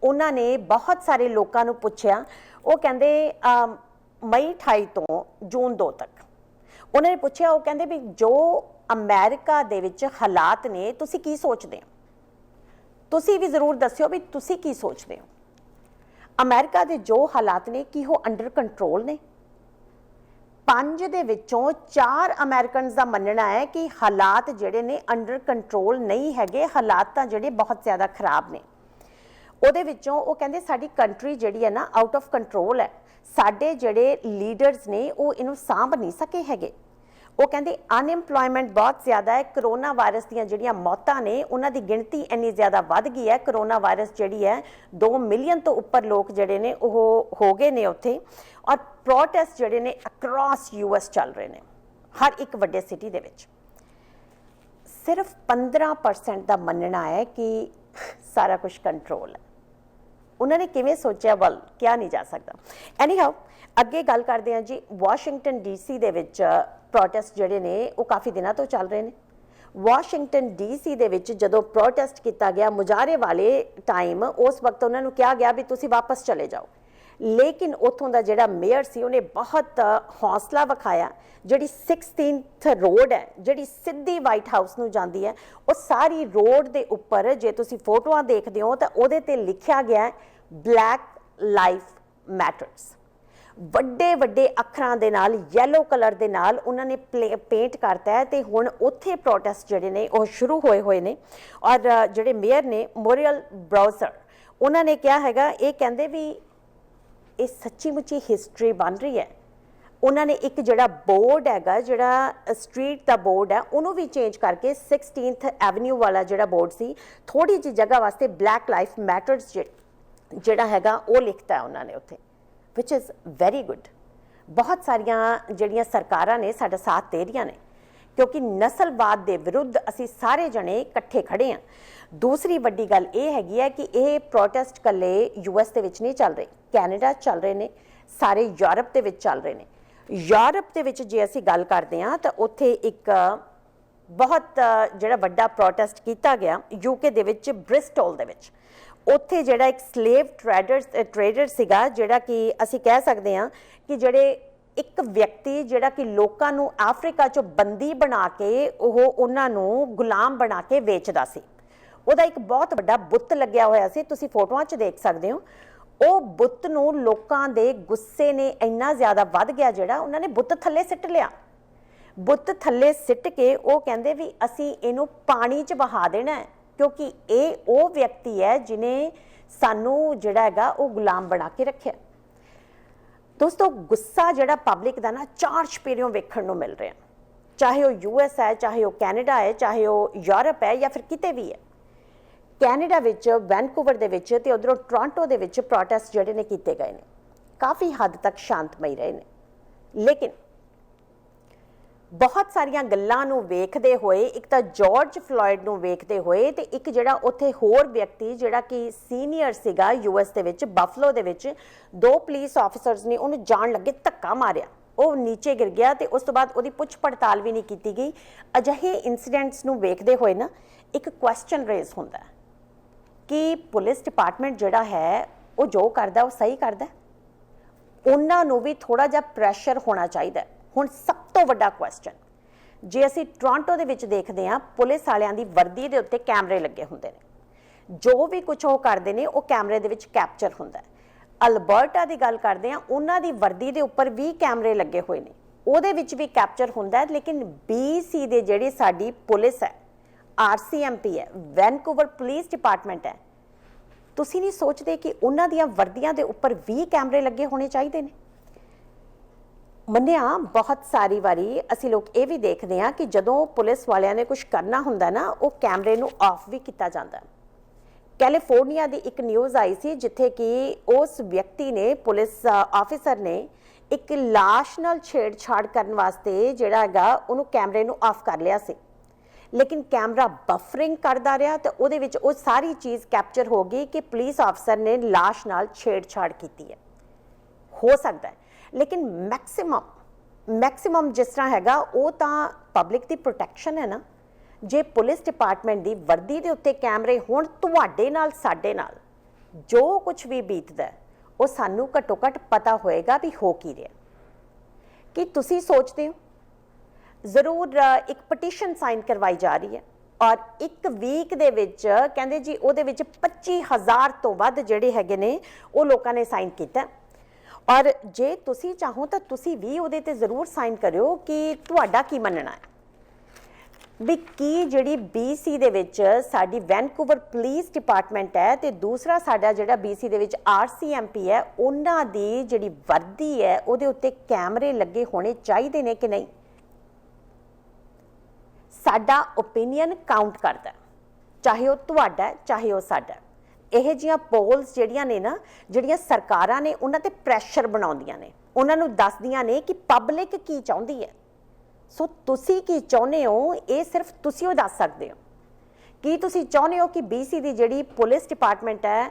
Speaker 1: ਉਹਨਾਂ ਨੇ ਬਹੁਤ ਸਾਰੇ ਲੋਕਾਂ ਨੂੰ ਪੁੱਛਿਆ। ਉਹ ਕਹਿੰਦੇ ਮਈ 28 ਤੋਂ ਜੂਨ 2 ਤੱਕ ਉਹਨਾਂ ਨੇ ਪੁੱਛਿਆ। ਉਹ ਕਹਿੰਦੇ ਵੀ ਜੋ ਅਮਰੀਕਾ ਦੇ ਵਿੱਚ ਹਾਲਾਤ ਨੇ, ਤੁਸੀਂ ਕੀ ਸੋਚਦੇ ਹੋ? ਤੁਸੀਂ ਵੀ ਜ਼ਰੂਰ ਦੱਸਿਓ ਵੀ ਤੁਸੀਂ ਕੀ ਸੋਚਦੇ ਹੋ। ਅਮਰੀਕਾ ਦੇ ਜੋ ਹਾਲਾਤ ਨੇ, ਕੀ ਉਹ ਅੰਡਰ ਕੰਟਰੋਲ ਨੇ? 5 ਦੇ ਵਿੱਚੋਂ 4 ਅਮਰੀਕਨਸ ਦਾ ਮੰਨਣਾ ਹੈ ਕਿ ਹਾਲਾਤ ਜਿਹੜੇ ਨੇ ਅੰਡਰ ਕੰਟਰੋਲ ਨਹੀਂ ਹੈਗੇ, ਹਾਲਾਤ ਤਾਂ ਜਿਹੜੇ ਬਹੁਤ ਜ਼ਿਆਦਾ ਖਰਾਬ ਨੇ। ਉਹਦੇ ਵਿੱਚੋਂ ਉਹ ਕਹਿੰਦੇ ਸਾਡੀ ਕੰਟਰੀ ਜਿਹੜੀ ਹੈ ਨਾ ਆਊਟ ਆਫ ਕੰਟਰੋਲ ਹੈ, ਸਾਡੇ ਜਿਹੜੇ ਲੀਡਰਸ ਨੇ ਉਹ ਇਹਨੂੰ ਸਾਂਭ ਨਹੀਂ ਸਕੇ ਹੈਗੇ। ਉਹ ਕਹਿੰਦੇ ਅਨਐਮਪਲੋਇਮੈਂਟ ਬਹੁਤ ਜ਼ਿਆਦਾ ਹੈ, ਕਰੋਨਾ ਵਾਇਰਸ ਦੀਆਂ ਜਿਹੜੀਆਂ ਮੌਤਾਂ ਨੇ ਉਹਨਾਂ ਦੀ ਗਿਣਤੀ ਇੰਨੀ ਜ਼ਿਆਦਾ ਵੱਧ ਗਈ ਹੈ। ਕਰੋਨਾ ਵਾਇਰਸ ਜਿਹੜੀ ਹੈ 2 ਮਿਲੀਅਨ ਤੋਂ ਉੱਪਰ ਲੋਕ ਜਿਹੜੇ ਨੇ ਉਹ ਹੋ ਗਏ ਨੇ ਉੱਥੇ, ਔਰ ਪ੍ਰੋਟੈਸਟ ਜਿਹੜੇ ਨੇ ਅਕ੍ਰੋਸ US ਚੱਲ ਰਹੇ ਨੇ ਹਰ ਇੱਕ ਵੱਡੇ ਸਿਟੀ ਦੇ ਵਿੱਚ। ਸਿਰਫ 15% ਦਾ ਮੰਨਣਾ ਹੈ ਕਿ ਸਾਰਾ ਕੁਝ ਕੰਟਰੋਲ ਹੈ। ਉਹਨਾਂ ਨੇ ਕਿਵੇਂ ਸੋਚਿਆ ਵੱਲ ਕਿਹਾ ਨਹੀਂ ਜਾ ਸਕਦਾ। ਐਨੀਹਾਊ ਅੱਗੇ ਗੱਲ ਕਰਦੇ ਹਾਂ ਜੀ। ਵਾਸ਼ਿੰਗਟਨ DC ਦੇ ਵਿੱਚ ਪ੍ਰੋਟੈਸਟ ਜਿਹੜੇ ਨੇ ਉਹ ਕਾਫੀ ਦਿਨਾਂ ਤੋਂ ਚੱਲ ਰਹੇ ਨੇ। ਵਾਸ਼ਿੰਗਟਨ DC ਦੇ ਵਿੱਚ ਜਦੋਂ ਪ੍ਰੋਟੈਸਟ ਕੀਤਾ ਗਿਆ ਮੁਜ਼ਾਹਰੇ ਵਾਲੇ ਟਾਈਮ, ਉਸ ਵਕਤ ਉਹਨਾਂ ਨੂੰ ਕਿਹਾ ਗਿਆ ਵੀ ਤੁਸੀਂ ਵਾਪਸ ਚਲੇ ਜਾਓ, ਲੇਕਿਨ ਉੱਥੋਂ ਦਾ ਜਿਹੜਾ ਮੇਅਰ ਸੀ ਉਹਨੇ ਬਹੁਤ ਹੌਸਲਾ ਵਿਖਾਇਆ। ਜਿਹੜੀ 16th ਰੋਡ ਹੈ ਜਿਹੜੀ ਸਿੱਧੀ ਵਾਈਟ ਹਾਊਸ ਨੂੰ ਜਾਂਦੀ ਹੈ, ਉਹ ਸਾਰੀ ਰੋਡ ਦੇ ਉੱਪਰ ਜੇ ਤੁਸੀਂ ਫੋਟੋਆਂ ਦੇਖਦੇ ਹੋ ਤਾਂ ਉਹਦੇ ਤੇ ਲਿਖਿਆ ਗਿਆ ਹੈ ਬਲੈਕ ਲਾਈਫ ਮੈਟਰਸ। ਵੱਡੇ ਵੱਡੇ ਅੱਖਰਾਂ ਦੇ ਨਾਲ ਯੈਲੋ ਕਲਰ ਦੇ ਨਾਲ ਉਹਨਾਂ ਨੇ ਪੇਂਟ ਕਰਤਾ ਹੈ ਤੇ ਹੁਣ ਉੱਥੇ ਪ੍ਰੋਟੈਸਟ ਜਿਹੜੇ ਨੇ ਉਹ ਸ਼ੁਰੂ ਹੋਏ ਨੇ। ਔਰ ਜਿਹੜੇ ਮੇਅਰ ਨੇ ਮੋਰੀਅਲ ਬਰਾਊਜ਼ਰ, ਉਹਨਾਂ ਨੇ ਕਿਹਾ ਹੈਗਾ, ਇਹ ਕਹਿੰਦੇ ਵੀ ਇਹ ਸੱਚੀ ਮੁੱਚੀ ਹਿਸਟਰੀ ਬਣ ਰਹੀ ਹੈ। ਉਹਨਾਂ ਨੇ ਇੱਕ ਜਿਹੜਾ ਬੋਰਡ ਹੈਗਾ, ਜਿਹੜਾ ਸਟਰੀਟ ਦਾ ਬੋਰਡ ਹੈ, ਉਹਨੂੰ ਵੀ ਚੇਂਜ ਕਰਕੇ 16th ਐਵਨਿਊ ਵਾਲਾ ਜਿਹੜਾ ਬੋਰਡ ਸੀ, ਥੋੜੀ ਜਿਹੀ ਜਗ੍ਹਾ ਵਾਸਤੇ ਬਲੈਕ ਲਾਈਫ ਮੈਟਰਸ ਜਿਹੜਾ ਹੈਗਾ ਉਹ ਲਿਖਤਾ ਹੈ ਉਹਨਾਂ ਨੇ ਉੱਥੇ, ਵਿਚ ਇਜ਼ ਵੈਰੀ ਗੁੱਡ। ਬਹੁਤ ਸਾਰੀਆਂ ਜਿਹੜੀਆਂ ਸਰਕਾਰਾਂ ਨੇ ਸਾਡਾ ਸਾਥ ਦੇ ਰਹੀਆਂ ਨੇ, ਕਿਉਂਕਿ ਨਸਲਵਾਦ ਦੇ ਵਿਰੁੱਧ ਅਸੀਂ ਸਾਰੇ ਜਣੇ ਇਕੱਠੇ ਖੜੇ ਹਾਂ। ਦੂਸਰੀ ਵੱਡੀ ਗੱਲ ਇਹ ਹੈਗੀ ਹੈ ਕਿ ਇਹ ਪ੍ਰੋਟੈਸਟ ਇਕੱਲੇ US ਦੇ ਵਿੱਚ ਨਹੀਂ ਚੱਲ ਰਹੇ, ਕੈਨੇਡਾ ਚੱਲ ਰਹੇ ਨੇ, ਸਾਰੇ ਯੂਰਪ ਦੇ ਵਿੱਚ ਚੱਲ ਰਹੇ ਨੇ। ਯੂਰਪ ਦੇ ਵਿੱਚ ਜੇ ਅਸੀਂ ਗੱਲ ਕਰਦੇ ਹਾਂ ਤਾਂ ਉੱਥੇ ਇੱਕ ਬਹੁਤ ਜਿਹੜਾ ਵੱਡਾ ਪ੍ਰੋਟੈਸਟ ਕੀਤਾ ਗਿਆ UK ਦੇ ਵਿੱਚ, ਬ੍ਰਿਸਟੋਲ ਦੇ ਵਿੱਚ। ਉੱਥੇ ਜਿਹੜਾ ਇੱਕ ਸਲੇਵ ਟ੍ਰੇਡਰ ਸੀਗਾ, ਜਿਹੜਾ ਕਿ ਅਸੀਂ ਕਹਿ ਸਕਦੇ ਹਾਂ ਕਿ ਜਿਹੜੇ ਇੱਕ ਵਿਅਕਤੀ ਜਿਹੜਾ ਕਿ ਲੋਕਾਂ ਨੂੰ ਅਫਰੀਕਾ 'ਚੋਂ ਬੰਦੀ ਬਣਾ ਕੇ ਉਹ ਉਹਨਾਂ ਨੂੰ ਗੁਲਾਮ ਬਣਾ ਕੇ ਵੇਚਦਾ ਸੀ। ਉਹਦਾ ਇੱਕ ਬਹੁਤ ਵੱਡਾ ਬੁੱਤ ਲੱਗਿਆ ਹੋਇਆ ਸੀ, ਤੁਸੀਂ ਫੋਟੋਆਂ 'ਚ ਦੇਖ ਸਕਦੇ ਹੋ। ਉਹ ਬੁੱਤ ਨੂੰ ਲੋਕਾਂ ਦੇ ਗੁੱਸੇ ਨੇ ਇੰਨਾ ਜ਼ਿਆਦਾ ਵੱਧ ਗਿਆ, ਜਿਹੜਾ ਉਹਨਾਂ ਨੇ ਬੁੱਤ ਥੱਲੇ ਸਿੱਟ ਲਿਆ। ਬੁੱਤ ਥੱਲੇ ਸਿੱਟ ਕੇ ਉਹ ਕਹਿੰਦੇ ਵੀ ਅਸੀਂ ਇਹਨੂੰ ਪਾਣੀ 'ਚ ਵਹਾ ਦੇਣਾ ਹੈ, ਕਿਉਂਕਿ ਇਹ ਉਹ ਵਿਅਕਤੀ ਹੈ ਜਿਹਨੇ ਸਾਨੂੰ ਜਿਹੜਾ ਹੈਗਾ ਉਹ ਗੁਲਾਮ ਬਣਾ ਕੇ ਰੱਖਿਆ। ਦੋਸਤੋ, ਗੁੱਸਾ ਜਿਹੜਾ ਪਬਲਿਕ ਦਾ ਨਾ ਚਾਰ ਚੁਫੇਰਿਓਂ ਵੇਖਣ ਨੂੰ ਮਿਲ ਰਿਹਾ, ਚਾਹੇ ਉਹ US ਹੈ, ਚਾਹੇ ਉਹ ਕੈਨੇਡਾ ਹੈ, ਚਾਹੇ ਉਹ ਯੂਰਪ ਹੈ, ਜਾਂ ਫਿਰ ਕਿਤੇ ਵੀ ਹੈ। ਕੈਨੇਡਾ ਵਿੱਚ ਵੈਨਕੂਵਰ ਦੇ ਵਿੱਚ ਤੇ ਉਧਰੋਂ ਟੋਰਾਂਟੋ ਦੇ ਵਿੱਚ ਪ੍ਰੋਟੈਸਟ ਜਿਹੜੇ ਨੇ ਕੀਤੇ ਗਏ ਨੇ, ਕਾਫੀ ਹੱਦ ਤੱਕ ਸ਼ਾਂਤਮਈ ਰਹੇ ਨੇ। ਲੇਕਿਨ ਬਹੁਤ ਸਾਰੀਆਂ ਗੱਲਾਂ ਨੂੰ ਵੇਖਦੇ ਹੋਏ, ਇੱਕ ਤਾਂ ਜਾਰਜ ਫਲੋਇਡ ਨੂੰ ਵੇਖਦੇ ਹੋਏ ਤੇ ਇੱਕ ਜਿਹੜਾ ਉੱਥੇ ਹੋਰ ਵਿਅਕਤੀ ਜਿਹੜਾ ਕਿ ਸੀਨੀਅਰ ਸੀਗਾ US ਦੇ ਵਿੱਚ, ਬਫਲੋ ਦੇ ਵਿੱਚ, 2 ਪੁਲਿਸ ਆਫੀਸਰਸ ਨੇ ਉਹਨੂੰ ਜਾਣ ਲੱਗੇ ਧੱਕਾ ਮਾਰਿਆ, ਉਹ ਨੀਚੇ ਗਿਰ ਗਿਆ ਤੇ ਉਸ ਤੋਂ ਬਾਅਦ ਉਹਦੀ ਪੁੱਛ ਪੜਤਾਲ ਵੀ ਨਹੀਂ ਕੀਤੀ ਗਈ। ਅਜਿਹੇ ਇਨਸੀਡੈਂਟਸ ਨੂੰ ਵੇਖਦੇ ਹੋਏ ਨਾ ਇੱਕ ਕੁਐਸਚਨ ਰੇਜ਼ ਹੁੰਦਾ ਕਿ ਪੁਲਿਸ ਡਿਪਾਰਟਮੈਂਟ ਜਿਹੜਾ ਹੈ ਉਹ ਜੋ ਕਰਦਾ ਉਹ ਸਹੀ ਕਰਦਾ, ਉਹਨਾਂ ਨੂੰ ਵੀ ਥੋੜਾ ਜਿਹਾ ਪ੍ਰੈਸ਼ਰ ਹੋਣਾ ਚਾਹੀਦਾ। ਹੁਣ ਸਭ ਤੋਂ ਵੱਡਾ ਕੁਐਸਚਨ, ਜੇ ਅਸੀਂ ਟੋਰਾਂਟੋ ਦੇ ਵਿੱਚ ਦੇਖਦੇ ਹਾਂ, ਪੁਲਿਸ ਵਾਲਿਆਂ ਦੀ ਵਰਦੀ ਦੇ ਉੱਤੇ ਕੈਮਰੇ ਲੱਗੇ ਹੁੰਦੇ ਨੇ, ਜੋ ਵੀ ਕੁਝ ਉਹ ਕਰਦੇ ਨੇ ਉਹ ਕੈਮਰੇ ਦੇ ਵਿੱਚ ਕੈਪਚਰ ਹੁੰਦਾ ਹੈ। ਅਲਬਰਟਾ ਦੀ ਗੱਲ ਕਰਦੇ ਹਾਂ, ਉਹਨਾਂ ਦੀ ਵਰਦੀ ਦੇ ਉੱਪਰ ਵੀ ਕੈਮਰੇ ਲੱਗੇ ਹੋਏ ਨੇ, ਉਹਦੇ ਵਿੱਚ ਵੀ ਕੈਪਚਰ ਹੁੰਦਾ ਹੈ। ਲੇਕਿਨ BC ਦੇ ਜਿਹੜੀ ਸਾਡੀ ਪੁਲਿਸ ਹੈ, RCMP ਹੈ, ਵੈਨਕੂਵਰ ਪੁਲਿਸ ਡਿਪਾਰਟਮੈਂਟ ਹੈ, ਤੁਸੀਂ ਨਹੀਂ ਸੋਚਦੇ ਕਿ ਉਹਨਾਂ ਦੀਆਂ ਵਰਦੀਆਂ ਦੇ ਉੱਪਰ ਵੀ ਕੈਮਰੇ ਲੱਗੇ ਹੋਣੇ ਚਾਹੀਦੇ ਨੇ? ਮੰਨਿਆ ਬਹੁਤ ਸਾਰੀ ਵਾਰੀ ਅਸੀਂ ਲੋਕ ਇਹ ਵੀ ਦੇਖਦੇ ਹਾਂ ਕਿ ਜਦੋਂ ਪੁਲਿਸ ਵਾਲਿਆਂ ਨੇ ਕੁਝ ਕਰਨਾ ਹੁੰਦਾ ਨਾ, ਉਹ ਕੈਮਰੇ ਨੂੰ ਆਫ ਵੀ ਕੀਤਾ ਜਾਂਦਾ। ਕੈਲੀਫੋਰਨੀਆ ਦੀ ਇੱਕ ਨਿਊਜ਼ ਆਈ ਸੀ ਜਿੱਥੇ ਕਿ ਉਸ ਵਿਅਕਤੀ ਨੇ, ਪੁਲਿਸ ਆਫੀਸਰ ਨੇ, ਇੱਕ ਲਾਸ਼ ਨਾਲ ਛੇੜਛਾੜ ਕਰਨ ਵਾਸਤੇ ਜਿਹੜਾ ਹੈਗਾ ਉਹਨੂੰ ਕੈਮਰੇ ਨੂੰ ਆਫ ਕਰ ਲਿਆ ਸੀ, ਲੇਕਿਨ ਕੈਮਰਾ ਬਫਰਿੰਗ ਕਰਦਾ ਰਿਹਾ ਤੇ ਉਹਦੇ ਵਿੱਚ ਉਹ ਸਾਰੀ ਚੀਜ਼ ਕੈਪਚਰ ਹੋ ਗਈ ਕਿ ਪੁਲਿਸ ਆਫੀਸਰ ਨੇ ਲਾਸ਼ ਨਾਲ ਛੇੜਛਾੜ ਕੀਤੀ ਹੈ। ਹੋ ਸਕਦਾ ਹੈ, ਲੇਕਿਨ ਮੈਕਸਿਮਮ ਜਿਸ ਤਰ੍ਹਾਂ ਹੈਗਾ ਉਹ ਤਾਂ ਪਬਲਿਕ ਦੀ ਪ੍ਰੋਟੈਕਸ਼ਨ ਹੈ ਨਾ। ਜੇ ਪੁਲਿਸ ਡਿਪਾਰਟਮੈਂਟ ਦੀ ਵਰਦੀ ਦੇ ਉੱਤੇ ਕੈਮਰੇ ਹੋਣ, ਤੁਹਾਡੇ ਨਾਲ ਸਾਡੇ ਨਾਲ ਜੋ ਕੁਝ ਵੀ ਬੀਤਦਾ ਉਹ ਸਾਨੂੰ ਘੱਟੋ ਘੱਟ ਪਤਾ ਹੋਏਗਾ ਵੀ ਹੋ ਕੀ ਰਿਹਾ। ਕੀ ਤੁਸੀਂ ਸੋਚਦੇ ਹੋ? ਜ਼ਰੂਰ ਇੱਕ ਪਟੀਸ਼ਨ ਸਾਈਨ ਕਰਵਾਈ ਜਾ ਰਹੀ ਹੈ ਔਰ ਇੱਕ ਵੀਕ ਦੇ ਵਿੱਚ ਕਹਿੰਦੇ ਜੀ ਉਹਦੇ ਵਿੱਚ 25,000 ਤੋਂ ਵੱਧ ਜਿਹੜੇ ਹੈਗੇ ਨੇ ਉਹ ਲੋਕਾਂ ਨੇ ਸਾਈਨ ਕੀਤਾ। ਔਰ ਜੇ ਤੁਸੀਂ ਚਾਹੋ ਤਾਂ ਤੁਸੀਂ ਵੀ ਉਹਦੇ ਤੇ ਜ਼ਰੂਰ ਸਾਈਨ ਕਰਿਓ ਕਿ ਤੁਹਾਡਾ ਕੀ ਮੰਨਣਾ ਹੈ ਵੀ ਕੀ ਜਿਹੜੀ BC ਦੇ ਵਿੱਚ ਸਾਡੀ ਵੈਨਕੂਵਰ ਪੁਲਿਸ ਡਿਪਾਰਟਮੈਂਟ ਹੈ ਤੇ ਦੂਸਰਾ ਸਾਡਾ ਜਿਹੜਾ BC ਦੇ ਵਿੱਚ RCMP ਹੈ, ਉਹਨਾਂ ਦੀ ਜਿਹੜੀ ਵਰਦੀ ਹੈ ਉਹਦੇ ਉੱਤੇ ਕੈਮਰੇ ਲੱਗੇ ਹੋਣੇ ਚਾਹੀਦੇ ਨੇ ਕਿ ਨਹੀਂ। ਸਾਡਾ ਓਪੀਨੀਅਨ ਕਾਊਂਟ ਕਰਦਾ, ਚਾਹੇ ਉਹ ਤੁਹਾਡਾ ਹੈ ਚਾਹੇ ਉਹ ਸਾਡਾ। ਇਹ ਜਿਹੀਆਂ ਪੋਲਸ ਜਿਹੜੀਆਂ ਨੇ ਨਾ, ਜਿਹੜੀਆਂ ਸਰਕਾਰਾਂ ਨੇ ਉਹਨਾਂ ਤੇ ਪ੍ਰੈਸ਼ਰ ਬਣਾਉਂਦੀਆਂ ਨੇ, ਉਹਨਾਂ ਨੂੰ ਦੱਸਦੀਆਂ ਨੇ ਕਿ ਪਬਲਿਕ ਕੀ ਚਾਹੁੰਦੀ ਹੈ। ਸੋ ਤੁਸੀਂ ਕੀ ਚਾਹੁੰਦੇ ਹੋ ਇਹ ਸਿਰਫ ਤੁਸੀਂ ਉਹ ਦੱਸ ਸਕਦੇ ਹੋ। ਕੀ ਤੁਸੀਂ ਚਾਹੁੰਦੇ ਹੋ ਕਿ BC ਦੀ ਜਿਹੜੀ ਪੁਲਿਸ ਡਿਪਾਰਟਮੈਂਟ ਹੈ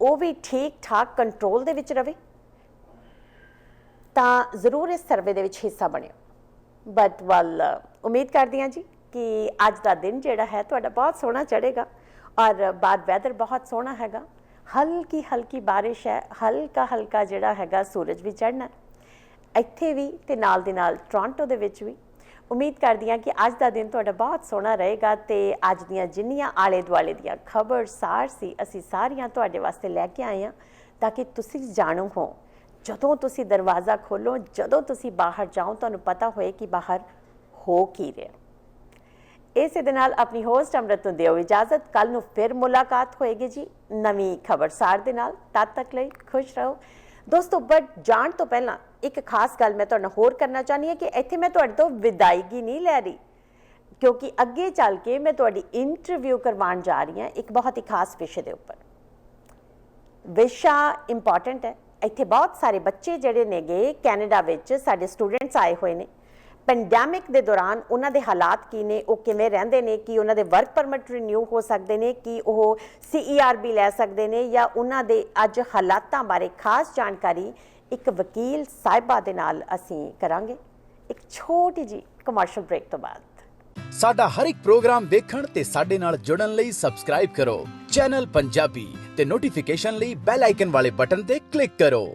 Speaker 1: ਉਹ ਵੀ ਠੀਕ ਠਾਕ ਕੰਟਰੋਲ ਦੇ ਵਿੱਚ ਰਵੇ? ਤਾਂ ਜ਼ਰੂਰ ਇਸ ਸਰਵੇ ਦੇ ਵਿੱਚ ਹਿੱਸਾ ਬਣਿਓ। ਬਟ ਉਮੀਦ ਕਰਦੀ ਹਾਂ ਜੀ ਕਿ ਅੱਜ ਦਾ ਦਿਨ ਜਿਹੜਾ ਹੈ ਤੁਹਾਡਾ ਬਹੁਤ ਸੋਹਣਾ ਚੜ੍ਹੇਗਾ ਔਰ ਬਾਅਦ ਵੈਦਰ ਬਹੁਤ ਸੋਹਣਾ ਹੈਗਾ। ਹਲਕੀ ਹਲਕੀ ਬਾਰਿਸ਼ ਹੈ, ਹਲਕਾ ਹਲਕਾ ਜਿਹੜਾ ਹੈਗਾ ਸੂਰਜ ਵੀ ਚੜ੍ਹਨਾ ਇੱਥੇ ਵੀ ਤੇ ਨਾਲ ਦੇ ਨਾਲ ਟੋਰਾਂਟੋ ਦੇ ਵਿੱਚ ਵੀ। ਉਮੀਦ ਕਰਦੀ ਹਾਂ ਕਿ ਅੱਜ ਦਾ ਦਿਨ ਤੁਹਾਡਾ ਬਹੁਤ ਸੋਹਣਾ ਰਹੇਗਾ ਤੇ ਅੱਜ ਦੀਆਂ ਜਿੰਨੀਆਂ ਆਲੇ ਦੁਆਲੇ ਦੀਆਂ ਖਬਰਸਾਰ ਸੀ ਅਸੀਂ ਸਾਰੀਆਂ ਤੁਹਾਡੇ ਵਾਸਤੇ ਲੈ ਕੇ ਆਏ ਹਾਂ ਤਾਂ ਕਿ ਤੁਸੀਂ ਜਾਣੂ ਹੋ। ਜਦੋਂ ਤੁਸੀਂ ਦਰਵਾਜ਼ਾ ਖੋਲੋ, ਜਦੋਂ ਤੁਸੀਂ ਬਾਹਰ ਜਾਓ, ਤੁਹਾਨੂੰ ਪਤਾ ਹੋਏ ਕਿ ਬਾਹਰ ਹੋ ਕੀ ਰਿਹਾ। ਇਸੇ ਦੇ ਨਾਲ ਆਪਣੀ ਹੋਸਟ ਅੰਮ੍ਰਿਤ ਨੂੰ ਦਿਓ ਇਜਾਜ਼ਤ। ਕੱਲ ਨੂੰ ਫਿਰ ਮੁਲਾਕਾਤ ਹੋਏਗੀ ਜੀ ਨਵੀਂ ਖਬਰਸਾਰ ਦੇ ਨਾਲ। ਤਦ ਤੱਕ ਲਈ ਖੁਸ਼ ਰਹੋ ਦੋਸਤੋ। ਬਟ ਜਾਣ ਤੋਂ ਪਹਿਲਾਂ ਇੱਕ ਖਾਸ ਗੱਲ ਮੈਂ ਤੁਹਾਡੇ ਨਾਲ ਹੋਰ ਕਰਨਾ ਚਾਹੁੰਦੀ ਹਾਂ ਕਿ ਇੱਥੇ ਮੈਂ ਤੁਹਾਡੇ ਤੋਂ ਵਿਦਾਇਗੀ ਨਹੀਂ ਲੈ ਰਹੀ, ਕਿਉਂਕਿ ਅੱਗੇ ਚੱਲ ਕੇ ਮੈਂ ਤੁਹਾਡੀ ਇੰਟਰਵਿਊ ਕਰਵਾਉਣ ਜਾ ਰਹੀ ਹਾਂ ਇੱਕ ਬਹੁਤ ਹੀ ਖਾਸ ਵਿਸ਼ੇ ਦੇ ਉੱਪਰ। ਵਿਸ਼ਾ ਇੰਪੋਰਟੈਂਟ ਹੈ। ਇੱਥੇ ਬਹੁਤ ਸਾਰੇ ਬੱਚੇ ਜਿਹੜੇ ਨੇਗੇ ਕੈਨੇਡਾ ਵਿੱਚ ਸਾਡੇ ਸਟੂਡੈਂਟਸ ਆਏ ਹੋਏ ਨੇ। ਪੈਂਡੈਮਿਕ ਦੇ ਦੌਰਾਨ ਉਹਨਾਂ ਦੇ ਹਾਲਾਤ ਕੀ ਨੇ, ਉਹ ਕਿਵੇਂ ਰਹਿੰਦੇ ਨੇ, ਕੀ ਉਹਨਾਂ ਦੇ ਵਰਕ ਪਰਮਿਟ ਰਿਨਿਊ ਹੋ ਸਕਦੇ ਨੇ, ਕੀ ਉਹ CERB ਲੈ ਸਕਦੇ ਨੇ, ਜਾਂ ਉਹਨਾਂ ਦੇ ਅੱਜ ਹਾਲਾਤਾਂ ਬਾਰੇ ਖਾਸ ਜਾਣਕਾਰੀ ਇੱਕ ਵਕੀਲ ਸਾਹਿਬਾ ਦੇ ਨਾਲ ਅਸੀਂ ਕਰਾਂਗੇ ਇੱਕ ਛੋਟੀ ਜੀ ਕਮਰਸ਼ੀਅਲ ਬ੍ਰੇਕ ਤੋਂ ਬਾਅਦ।
Speaker 2: ਸਾਡਾ ਹਰ ਇੱਕ ਪ੍ਰੋਗਰਾਮ ਦੇਖਣ ਤੇ ਸਾਡੇ ਨਾਲ ਜੁੜਨ ਲਈ ਸਬਸਕ੍ਰਾਈਬ ਕਰੋ ਚੈਨਲ ਪੰਜਾਬੀ ਤੇ ਨੋਟੀਫਿਕੇਸ਼ਨ ਲਈ ਬੈਲ ਆਈਕਨ ਵਾਲੇ ਬਟਨ ਤੇ ਕਲਿੱਕ ਕਰੋ।